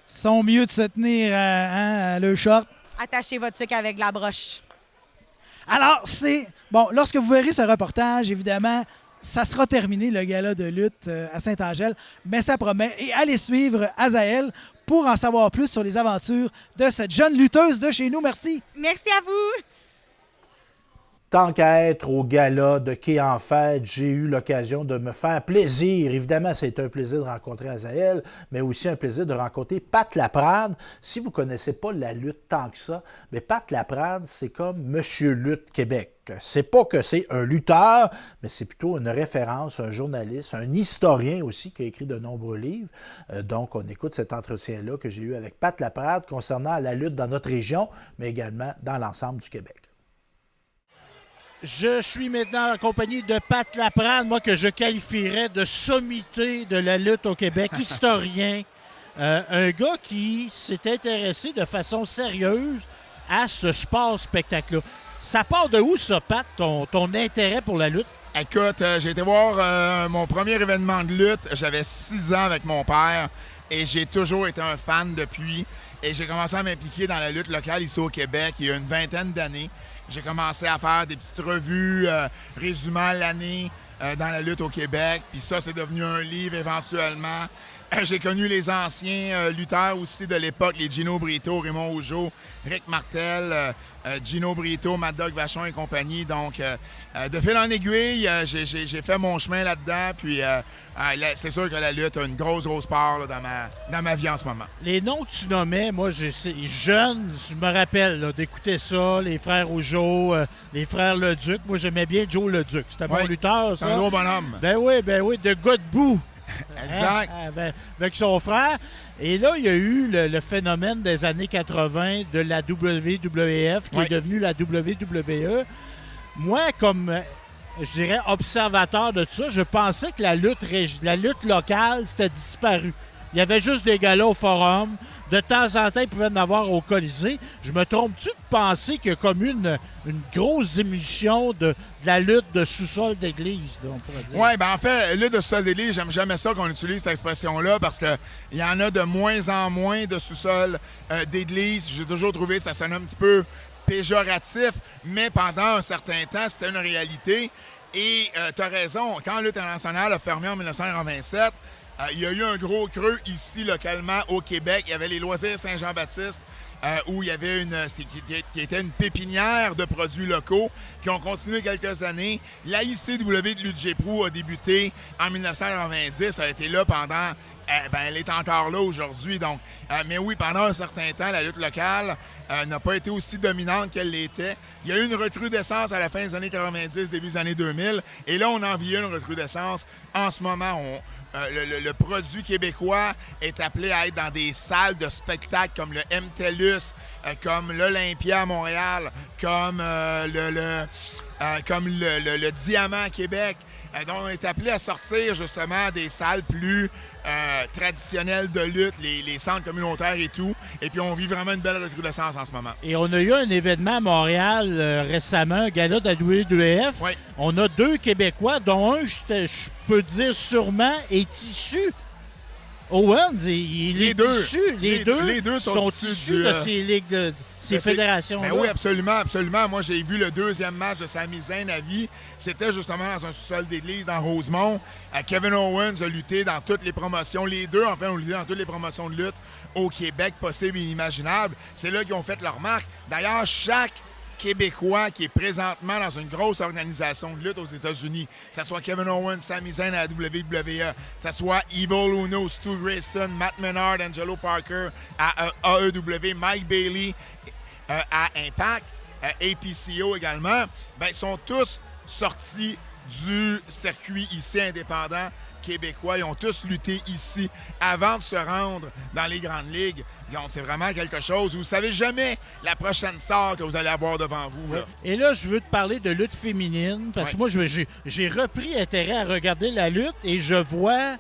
sont mieux de se tenir à leur short. Attachez votre sucre avec de la broche. Alors, bon, lorsque vous verrez ce reportage, évidemment, ça sera terminé, le gala de lutte à Saint-Angèle, mais ça promet. Et allez suivre Azaël pour en savoir plus sur les aventures de cette jeune lutteuse de chez nous. Merci. Merci à vous. Tant qu'à être au gala de Quai en Fête, j'ai eu l'occasion de me faire plaisir. Évidemment, c'est un plaisir de rencontrer Azaël, mais aussi un plaisir de rencontrer Pat Laprade. Si vous ne connaissez pas la lutte tant que ça, mais Pat Laprade, c'est comme Monsieur Lutte Québec. C'est pas que c'est un lutteur, mais c'est plutôt une référence, un journaliste, un historien aussi qui a écrit de nombreux livres. Donc, on écoute cet entretien-là que j'ai eu avec Pat Laprade concernant la lutte dans notre région, mais également dans l'ensemble du Québec. Je suis maintenant accompagné de Pat Laprade, moi que je qualifierais de sommité de la lutte au Québec, historien, un gars qui s'est intéressé de façon sérieuse à ce sport spectacle-là. Ça part de où, ça, Pat, ton intérêt pour la lutte? Écoute, j'ai été voir mon premier événement de lutte. J'avais 6 ans avec mon père et j'ai toujours été un fan depuis. Et j'ai commencé à m'impliquer dans la lutte locale ici au Québec il y a une vingtaine d'années. J'ai commencé à faire des petites revues résumant l'année dans la lutte au Québec. Puis ça, c'est devenu un livre éventuellement. J'ai connu les anciens lutteurs aussi de l'époque, les Gino Brito, Raymond Rougeau, Rick Martel, Gino Brito, Mad Dog Vachon et compagnie. Donc, de fil en aiguille, j'ai fait mon chemin là-dedans. Puis, c'est sûr que la lutte a une grosse part là, dans ma vie en ce moment. Les noms que tu nommais, moi, jeune, je me rappelle là, d'écouter ça, les frères Rougeau, les frères Leduc. Moi, j'aimais bien Joe Leduc. C'était mon lutteur, ça. C'est un gros bonhomme. Ben oui, de gars debout. Exact. Avec son frère. Et là, il y a eu le phénomène des années 80 de la WWF qui est devenue la WWE. Moi, comme, je dirais, observateur de tout ça, je pensais que la lutte locale, c'était disparu. Il y avait juste des galas au forum. De temps en temps, il pouvait en avoir au Colisée. Je me trompe-tu de penser qu'il y a comme une grosse diminution de la lutte de sous-sol d'église, là, on pourrait dire? Oui, bien en fait, lutte de sous-sol d'église, j'aime jamais ça qu'on utilise cette expression-là parce qu'il y en a de moins en moins de sous-sol d'église. J'ai toujours trouvé que ça sonne un petit peu péjoratif, mais pendant un certain temps, c'était une réalité. Et tu as raison, quand la lutte internationale a fermé en 1987, il y a eu un gros creux ici, localement, au Québec. Il y avait les Loisirs Saint-Jean-Baptiste, où il y avait qui était une pépinière de produits locaux qui ont continué quelques années. La ICW de Lutte Géproux a débuté en 1990. Ça a été là pendant... elle est encore là aujourd'hui. Donc, mais oui, pendant un certain temps, la lutte locale n'a pas été aussi dominante qu'elle l'était. Il y a eu une recrudescence à la fin des années 90, début des années 2000. Et là, on en vit une recrudescence. En ce moment, le produit québécois est appelé à être dans des salles de spectacle comme le MTELUS, comme l'Olympia à Montréal, comme le Diamant à Québec. Donc, on est appelé à sortir justement des salles plus traditionnelles de lutte, les centres communautaires et tout. Et puis, on vit vraiment une belle recrudescence en ce moment. Et on a eu un événement à Montréal récemment, un gala de la WWF. Oui. On a 2 Québécois, dont un, je peux dire sûrement, est issu. Owens, il est issu. Les deux sont issus de ces ligues, ces fédérations-là. Ben oui, absolument, absolument. Moi, j'ai vu le 2e match de Sami Zayn à vie. C'était justement dans un sous-sol d'église dans Rosemont. Kevin Owens a lutté dans toutes les promotions. Les deux, enfin, ont lutté dans toutes les promotions de lutte au Québec, possible et inimaginable. C'est là qu'ils ont fait leur marque. D'ailleurs, chaque Québécois qui est présentement dans une grosse organisation de lutte aux États-Unis, que ce soit Kevin Owens, Sami Zayn à la WWE, que ce soit Evil Uno, Stu Grayson, Matt Menard, Angelo Parker à AEW, Mike Bailey à Impact, APCO également, ils sont tous sortis du circuit ici indépendant québécois. Ils ont tous lutté ici avant de se rendre dans les grandes ligues. Donc, c'est vraiment quelque chose. Vous ne savez jamais la prochaine star que vous allez avoir devant vous. Là. Et là, je veux te parler de lutte féminine, parce que moi, j'ai repris intérêt à regarder la lutte et je vois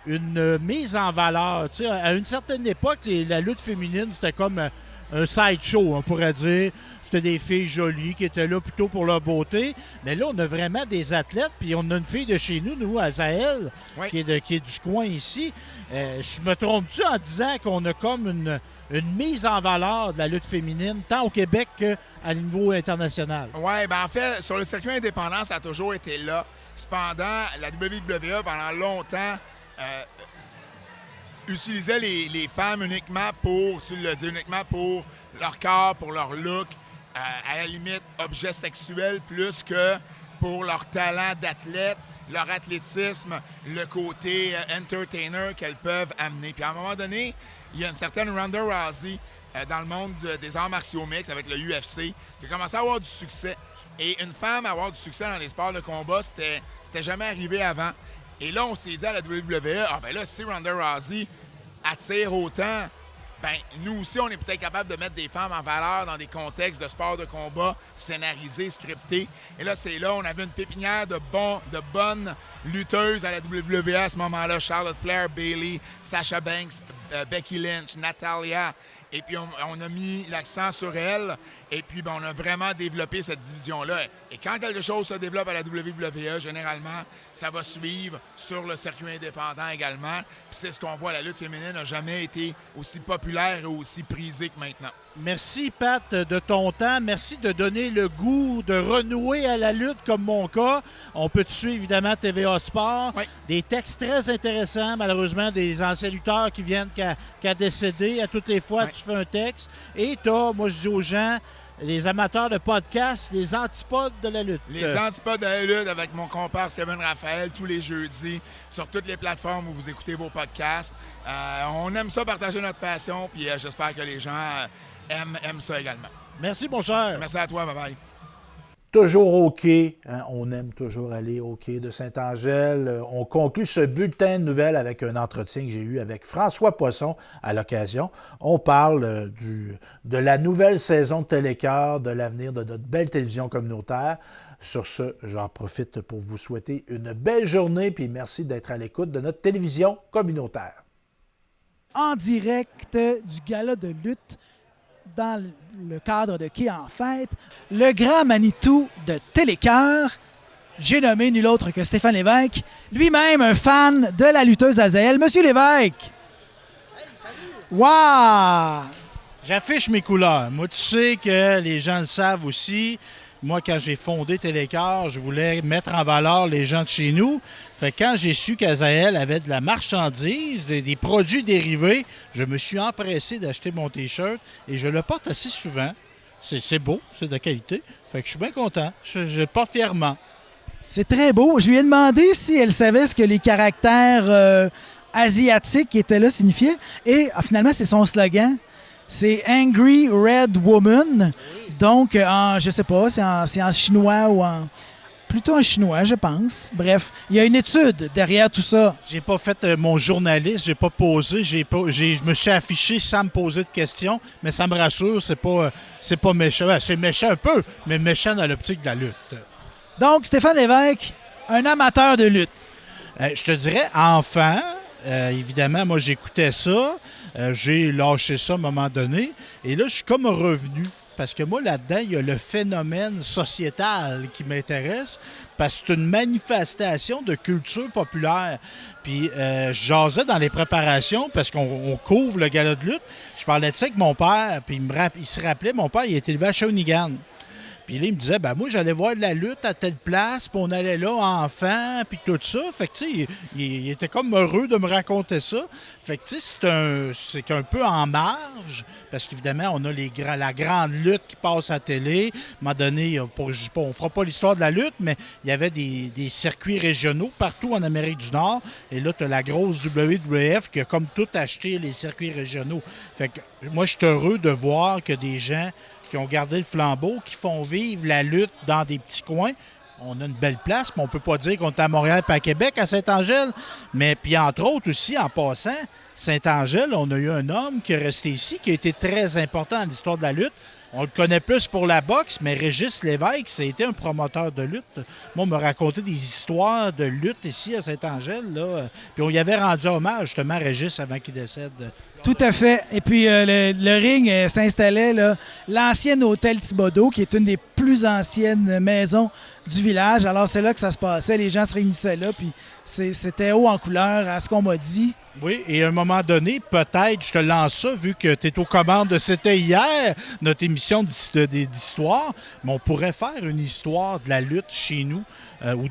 une mise en valeur. Tu sais, à une certaine époque, la lutte féminine, c'était comme un sideshow, on pourrait dire. C'était des filles jolies qui étaient là plutôt pour leur beauté. Mais là, on a vraiment des athlètes. Puis on a une fille de chez nous, Azaël, qui est du coin ici. Je me trompe-tu en disant qu'on a comme une mise en valeur de la lutte féminine, tant au Québec qu'à niveau international? Oui, en fait, sur le circuit indépendant, ça a toujours été là. Cependant, la WWE, pendant longtemps, utilisait les femmes uniquement pour, tu l'as dit, uniquement pour leur corps, pour leur look, à la limite, objet sexuel, plus que pour leur talent d'athlète, leur athlétisme, le côté entertainer qu'elles peuvent amener. Puis à un moment donné, il y a une certaine Ronda Rousey dans le monde des arts martiaux mixtes avec le UFC qui a commencé à avoir du succès. Et une femme avoir du succès dans les sports de combat, c'était jamais arrivé avant. Et là, on s'est dit à la WWE, si Ronda Rousey attire autant ben nous aussi, on est peut-être capable de mettre des femmes en valeur dans des contextes de sport de combat scénarisés, scriptés. Et là, on avait une pépinière de bonnes lutteuses à la WWE à ce moment-là. Charlotte Flair, Bayley, Sasha Banks, Becky Lynch, Natalia. Et puis, on a mis l'accent sur elle. Et puis, on a vraiment développé cette division-là. Et quand quelque chose se développe à la WWE, généralement, ça va suivre sur le circuit indépendant également. Puis c'est ce qu'on voit, la lutte féminine n'a jamais été aussi populaire et aussi prisée que maintenant. Merci, Pat, de ton temps. Merci de donner le goût de renouer à la lutte, comme mon cas. On peut te suivre, évidemment, TVA Sport. Oui. Des textes très intéressants, malheureusement, des anciens lutteurs qui viennent qu'à décéder. À toutes les fois, Oui. tu fais un texte. Et moi, je dis aux gens, les amateurs de podcasts, les antipodes de la lutte. Les antipodes de la lutte avec mon comparse Kevin Raphaël tous les jeudis sur toutes les plateformes où vous écoutez vos podcasts. On aime ça, partager notre passion, puis j'espère que les gens aiment ça également. Merci, mon cher. Merci à toi, bye-bye. Toujours au quai, hein, on aime toujours aller au quai de Saint-Angèle. On conclut ce bulletin de nouvelles avec un entretien que j'ai eu avec François Poisson à l'occasion. On parle de la nouvelle saison de Télécœur, de l'avenir de notre belle télévision communautaire. Sur ce, j'en profite pour vous souhaiter une belle journée, puis merci d'être à l'écoute de notre télévision communautaire. En direct du gala de lutte dans le cadre de Quai en fête, le grand Manitou de Télécœur, j'ai nommé nul autre que Stéphane Lévesque, lui-même un fan de la lutteuse Azaël. Monsieur Lévesque! Hey, salut! Wow! J'affiche mes couleurs. Moi, tu sais que les gens le savent aussi. Moi, quand j'ai fondé Télécœur, je voulais mettre en valeur les gens de chez nous. Fait que quand j'ai su qu'Azaël avait de la marchandise, des produits dérivés, je me suis empressé d'acheter mon T-shirt et je le porte assez souvent. C'est beau, c'est de qualité. Fait que je suis bien content. Je le porte fièrement. C'est très beau. Je lui ai demandé si elle savait ce que les caractères asiatiques qui étaient là signifiaient. Et finalement, c'est son slogan. C'est Angry Red Woman. Donc, je sais pas, c'est en chinois ou plutôt en chinois, je pense. Bref, il y a une étude derrière tout ça. J'ai pas fait mon journaliste, j'ai pas posé, je me suis affiché sans me poser de questions, mais ça me rassure, c'est pas méchant. C'est méchant un peu, mais méchant dans l'optique de la lutte. Donc, Stéphane Lévesque, un amateur de lutte. Je te dirais, enfant, évidemment, moi j'écoutais ça, j'ai lâché ça à un moment donné, et là je suis comme revenu. Parce que moi, là-dedans, il y a le phénomène sociétal qui m'intéresse, parce que c'est une manifestation de culture populaire. Puis, je jasais dans les préparations, parce qu'on couvre le gala de lutte. Je parlais de ça avec mon père, puis il se rappelait, mon père, il était élevé à Shawinigan. Puis là, il me disait, ben moi, j'allais voir de la lutte à telle place, puis on allait là, enfant, puis tout ça. Fait que, tu sais, il était comme heureux de me raconter ça. Fait que, tu sais, c'est un peu en marge, parce qu'évidemment, on a la grande lutte qui passe à la télé. À un moment donné, on fera pas l'histoire de la lutte, mais il y avait des circuits régionaux partout en Amérique du Nord. Et là, tu as la grosse WWF qui a comme tout acheté les circuits régionaux. Fait que, moi, je suis heureux de voir que des gens qui ont gardé le flambeau, qui font vivre la lutte dans des petits coins. On a une belle place, mais on ne peut pas dire qu'on est à Montréal et à Québec, à Saint-Angèle. Mais puis entre autres aussi, en passant, Saint-Angèle, on a eu un homme qui est resté ici, qui a été très important dans l'histoire de la lutte. On le connaît plus pour la boxe, mais Régis Lévesque, ça a été un promoteur de lutte. Moi, on me racontait des histoires de lutte ici à Saint-Angèle, là. Puis on y avait rendu hommage, justement, à Régis avant qu'il décède. Tout à fait. Et puis, le ring s'installait, là, l'ancien hôtel Thibodeau, qui est une des plus anciennes maisons du village. Alors, c'est là que ça se passait. Les gens se réunissaient là, puis c'était haut en couleur, à ce qu'on m'a dit. Oui, et à un moment donné, peut-être, je te lance ça, vu que tu es aux commandes de C'était hier, notre émission d'histoire, mais on pourrait faire une histoire de la lutte chez nous, ou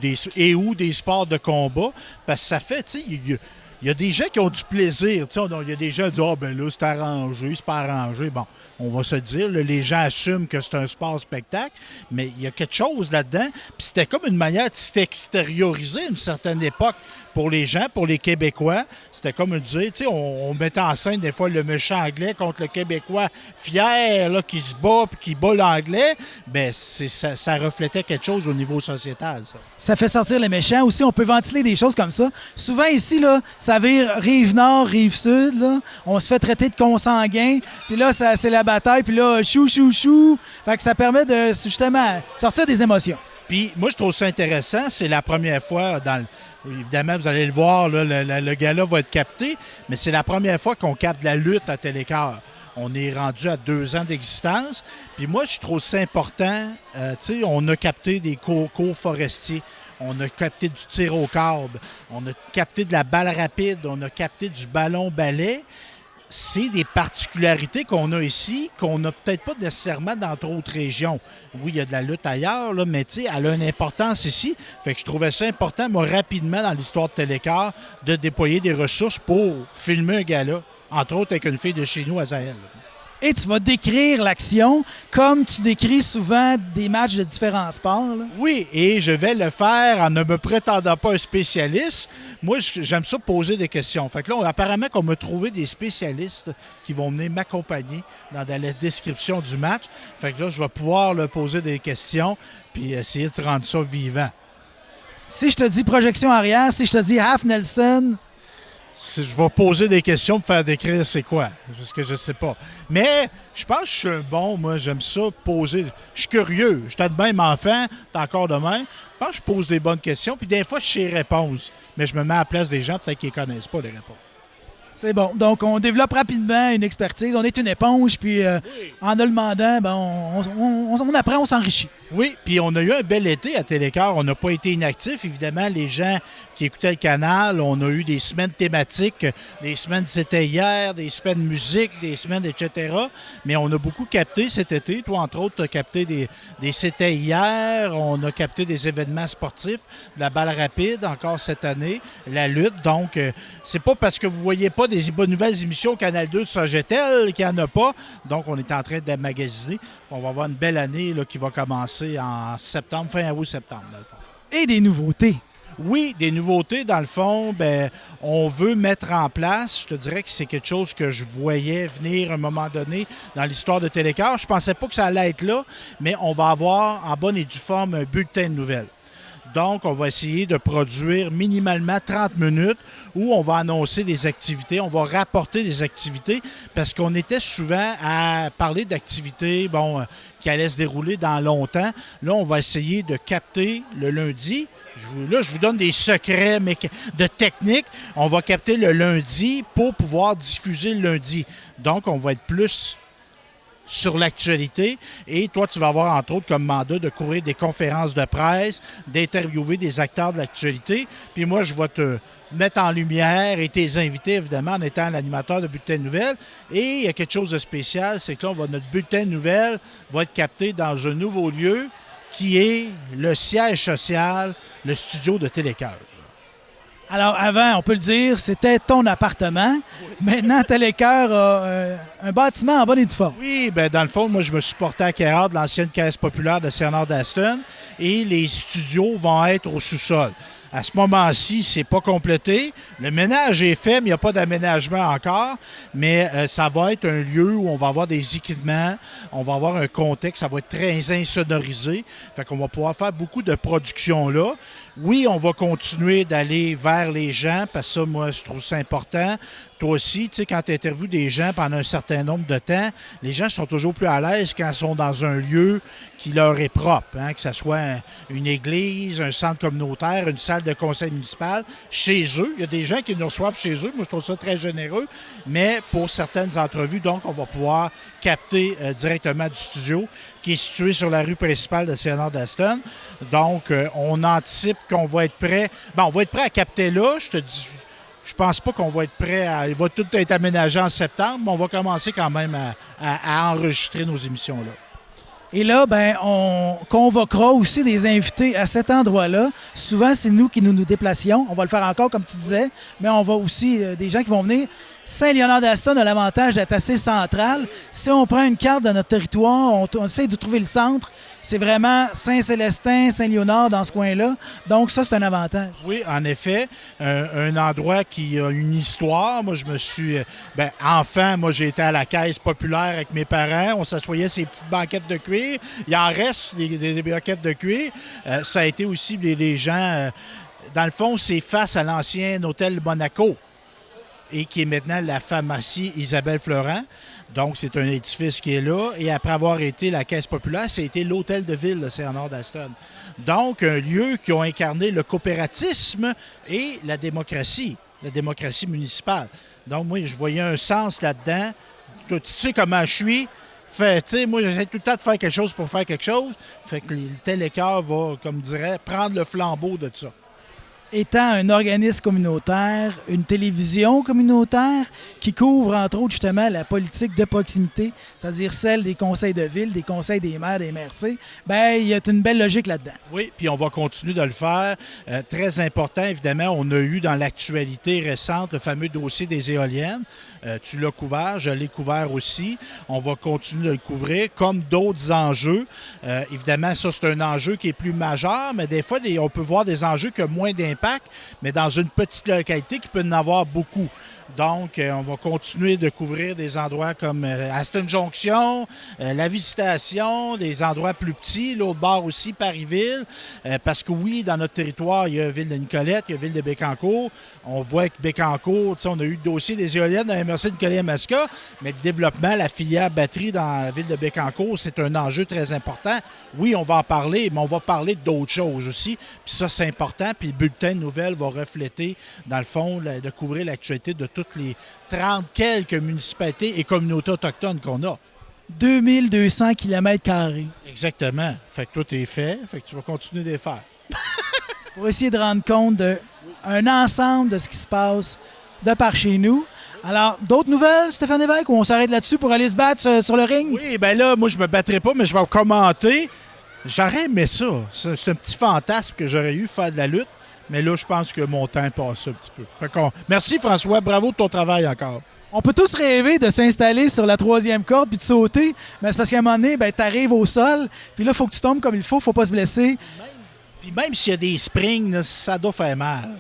des sports de combat, parce que ça fait, tu sais, il y a des gens qui ont du plaisir. Il y a des gens qui disent « Ah, ben là, c'est arrangé, c'est pas arrangé. » Bon, on va se dire, là, les gens assument que c'est un sport-spectacle, mais il y a quelque chose là-dedans. Puis c'était comme une manière de s'extérioriser à une certaine époque pour les gens, pour les Québécois, c'était comme dire, tu sais, on mettait en scène des fois le méchant anglais contre le Québécois fier là, qui se bat puis qui bat l'anglais. Bien, ça reflétait quelque chose au niveau sociétal, ça. Ça fait sortir les méchants aussi. On peut ventiler des choses comme ça. Souvent ici, là, ça vire rive nord, rive sud. Là. On se fait traiter de consanguin. Puis là, c'est la bataille. Puis là, chou, chou, chou. Fait que ça permet de, justement, sortir des émotions. Puis moi, je trouve ça intéressant. C'est la première fois évidemment, vous allez le voir, là, le gala va être capté, mais c'est la première fois qu'on capte la lutte à Télécœur. On est rendu à 2 ans d'existence. Puis moi, je trouve ça important. Tu sais, on a capté des cours forestiers. On a capté du tir au câble. On a capté de la balle rapide. On a capté du ballon-balai. C'est des particularités qu'on a ici, qu'on n'a peut-être pas nécessairement dans d'autres régions. Oui, il y a de la lutte ailleurs, là, mais tu sais, elle a une importance ici. Fait que je trouvais ça important, moi, rapidement, dans l'histoire de Télécœur, de déployer des ressources pour filmer un gala. Entre autres, avec une fille de chez nous, Azaël. Et tu vas décrire l'action comme tu décris souvent des matchs de différents sports. Là. Oui, et je vais le faire en ne me prétendant pas un spécialiste. Moi, j'aime ça poser des questions. Fait que là, apparemment qu'on m'a trouvé des spécialistes qui vont venir m'accompagner dans la description du match. Fait que là, je vais pouvoir leur poser des questions puis essayer de rendre ça vivant. Si je te dis projection arrière, si je te dis Half Nelson... Je vais poser des questions pour faire décrire c'est quoi, parce que je sais pas. Mais je pense que je suis moi j'aime ça poser. Je suis curieux, j'étais de même enfant, t'es encore de même. Je pense que je pose des bonnes questions, puis des fois je sais les réponses. Mais je me mets à la place des gens peut-être qu'ils ne connaissent pas les réponses. C'est bon. Donc, on développe rapidement une expertise. On est une éponge, puis en le demandant, ben, on apprend, on s'enrichit. Oui, puis on a eu un bel été à Télécœur. On n'a pas été inactifs. Évidemment, les gens qui écoutaient le canal, on a eu des semaines thématiques. Des semaines c'était hier, des semaines musique, des semaines, etc. Mais on a beaucoup capté cet été. Toi, entre autres, tu as capté des c'était hier. On a capté des événements sportifs, de la balle rapide encore cette année, la lutte. Donc, c'est pas parce que vous voyez pas des bonnes nouvelles émissions au Canal 2 de Sogetel qu'il n'y en a pas. Donc, on est en train d'emmagasiner. On va avoir une belle année là, qui va commencer en septembre, fin août-septembre, dans le fond. Et des nouveautés. Oui, des nouveautés, dans le fond, ben, on veut mettre en place, je te dirais que c'est quelque chose que je voyais venir à un moment donné dans l'histoire de Télécœur. Je ne pensais pas que ça allait être là, mais on va avoir en bonne et due forme un bulletin de nouvelles. Donc, on va essayer de produire minimalement 30 minutes où on va annoncer des activités, on va rapporter des activités parce qu'on était souvent à parler d'activités qui allaient se dérouler dans longtemps. Là, on va essayer de capter le lundi. Je vous donne des secrets de technique. On va capter le lundi pour pouvoir diffuser le lundi. Donc, on va être plus sur l'actualité. Et toi, tu vas avoir, entre autres, comme mandat de couvrir des conférences de presse, d'interviewer des acteurs de l'actualité. Puis moi, je vais te mettre en lumière et tes invités, évidemment, en étant l'animateur de Bulletin de Nouvelles. Et il y a quelque chose de spécial, c'est que là, notre Bulletin de Nouvelles va être capté dans un nouveau lieu qui est le siège social, le studio de Télécœur. Alors, avant, on peut le dire, c'était ton appartement. Oui. Maintenant, Télécœur a un bâtiment en bonne et due forme. Oui, bien, dans le fond, moi, je me suis porté à Quérard de l'ancienne caisse populaire de Saint-Léonard-d'Aston et les studios vont être au sous-sol. À ce moment-ci, c'est pas complété. Le ménage est fait, mais il n'y a pas d'aménagement encore. Mais ça va être un lieu où on va avoir des équipements, on va avoir un contexte, ça va être très insonorisé. Fait qu'on va pouvoir faire beaucoup de production là. Oui, on va continuer d'aller vers les gens, parce que ça, moi, je trouve ça important. Toi aussi, tu sais, quand tu interviewes des gens pendant un certain nombre de temps, les gens sont toujours plus à l'aise quand ils sont dans un lieu qui leur est propre, hein, que ce soit une église, un centre communautaire, une salle de conseil municipal, chez eux. Il y a des gens qui nous reçoivent chez eux. Moi, je trouve ça très généreux. Mais pour certaines entrevues, donc, on va pouvoir capter directement du studio qui est situé sur la rue principale de Saint-Léonard-d'Aston. Donc, on anticipe qu'on va être prêt. Bon, on va être prêt à capter là. Je te dis, je pense pas qu'on va être prêt il va tout être aménagé en septembre, mais on va commencer quand même à enregistrer nos émissions là. Et là, ben, on convoquera aussi des invités à cet endroit-là. Souvent, c'est nous qui nous déplacions. On va le faire encore, comme tu disais, mais on va aussi des gens qui vont venir Saint-Léonard-d'Aston a l'avantage d'être assez central. Si on prend une carte de notre territoire, on essaie de trouver le centre. C'est vraiment Saint-Célestin, Saint-Léonard dans ce coin-là. Donc ça, c'est un avantage. Oui, en effet, un endroit qui a une histoire. Moi, je me suis... enfant, moi, j'ai été à la caisse populaire avec mes parents. On s'assoyait ces petites banquettes de cuir. Il en reste des banquettes de cuir. Ça a été aussi les gens... dans le fond, c'est face à l'ancien hôtel Monaco et qui est maintenant la pharmacie Isabelle Florent. Donc, c'est un édifice qui est là. Et après avoir été la Caisse populaire, ça a été l'hôtel de ville de Saint-Léonard-d'Aston. Donc, un lieu qui a incarné le coopératisme et la démocratie municipale. Donc, moi, je voyais un sens là-dedans. Tu sais comment je suis. Moi, j'essaie tout le temps de faire quelque chose pour faire quelque chose. Fait que le Télécœur va, comme dirait, prendre le flambeau de ça. Étant un organisme communautaire, une télévision communautaire qui couvre, entre autres, justement, la politique de proximité, c'est-à-dire celle des conseils de ville, des conseils des maires, des MRC, il y a une belle logique là-dedans. Oui, puis on va continuer de le faire. Très important, évidemment, on a eu dans l'actualité récente le fameux dossier des éoliennes. Tu l'as couvert, je l'ai couvert aussi. On va continuer de le couvrir, comme d'autres enjeux. Évidemment, ça, c'est un enjeu qui est plus majeur, mais des fois, on peut voir des enjeux qui ont moins d'impact, mais dans une petite localité qui peut en avoir beaucoup. Donc, on va continuer de couvrir des endroits comme Aston Junction, la Visitation, des endroits plus petits, l'autre bord aussi, Paris-Ville, parce que oui, dans notre territoire, il y a Ville de Nicolette, il y a Ville de Bécancour. On voit que Bécancour, on a eu le dossier des éoliennes dans la MRC Nicolet-Masca, mais le développement, la filière batterie dans la Ville de Bécancour, c'est un enjeu très important. Oui, on va en parler, mais on va parler d'autres choses aussi. Puis ça, c'est important. Puis le bulletin de nouvelles va refléter, dans le fond, de couvrir l'actualité de toutes les 30 quelques municipalités et communautés autochtones qu'on a. 2200 km². Exactement. Fait que tout est fait. Fait que tu vas continuer de les faire. Pour essayer de rendre compte d'un ensemble de ce qui se passe de par chez nous. Alors, d'autres nouvelles, Stéphane Lévesque, ou on s'arrête là-dessus pour aller se battre sur le ring? Oui, bien là, moi, je me battrai pas, mais je vais commenter. J'aurais aimé ça. C'est un petit fantasme que j'aurais eu, faire de la lutte. Mais là, je pense que mon temps passe un petit peu. Merci, François. Bravo de ton travail encore. On peut tous rêver de s'installer sur la 3e corde puis de sauter, mais c'est parce qu'à un moment donné, tu arrives au sol, puis là, il faut que tu tombes comme il faut pas se blesser. Puis même s'il y a des springs, là, ça doit faire mal.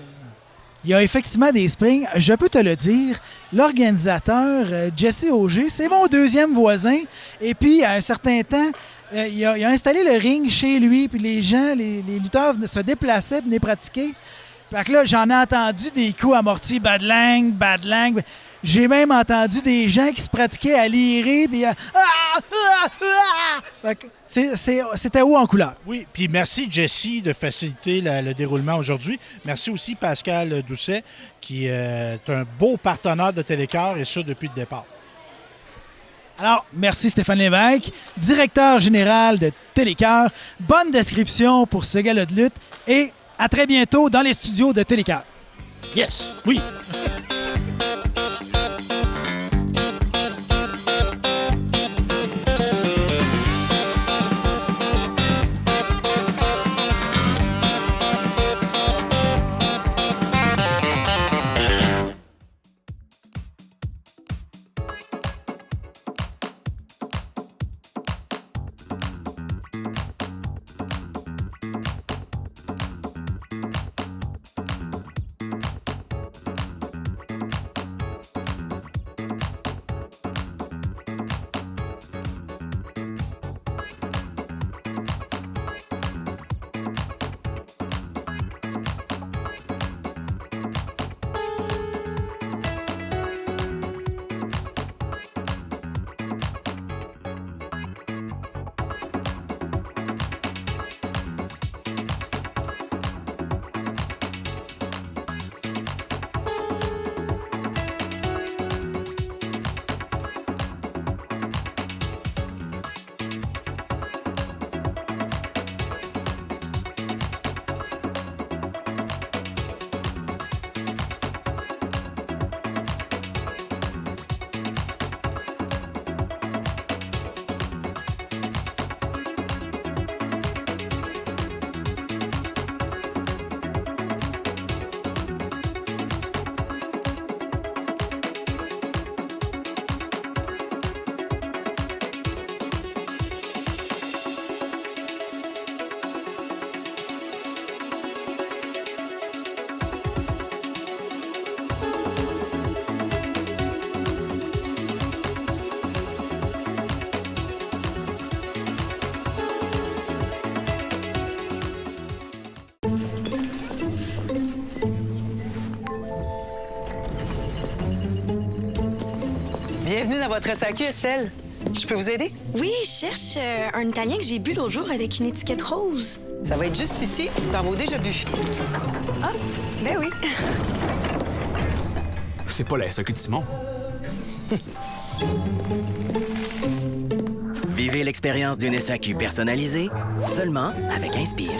Il y a effectivement des springs. Je peux te le dire, l'organisateur, Jesse Auger, c'est mon 2e voisin. Et puis, à un certain temps, il a installé le ring chez lui, puis les gens, les lutteurs se déplaçaient, venaient pratiquer. Fait que là, j'en ai entendu des coups amortis, bad lang. J'ai même entendu des gens qui se pratiquaient à lirer, puis c'était haut en couleur. Oui, puis merci Jesse de faciliter le déroulement aujourd'hui. Merci aussi Pascal Doucet, qui est un beau partenaire de Télécœur, et ça depuis le départ. Alors, merci Stéphane Lévesque, directeur général de Télécœur. Bonne description pour ce gala de lutte et à très bientôt dans les studios de Télécœur. Yes, oui. Bienvenue dans votre SAQ, Estelle. Je peux vous aider? Oui, je cherche un Italien que j'ai bu l'autre jour avec une étiquette rose. Ça va être juste ici, dans vos déjà bu. Ah, ben oui. C'est pas la SAQ de Simon. Vivez l'expérience d'une SAQ personnalisée seulement avec Inspire.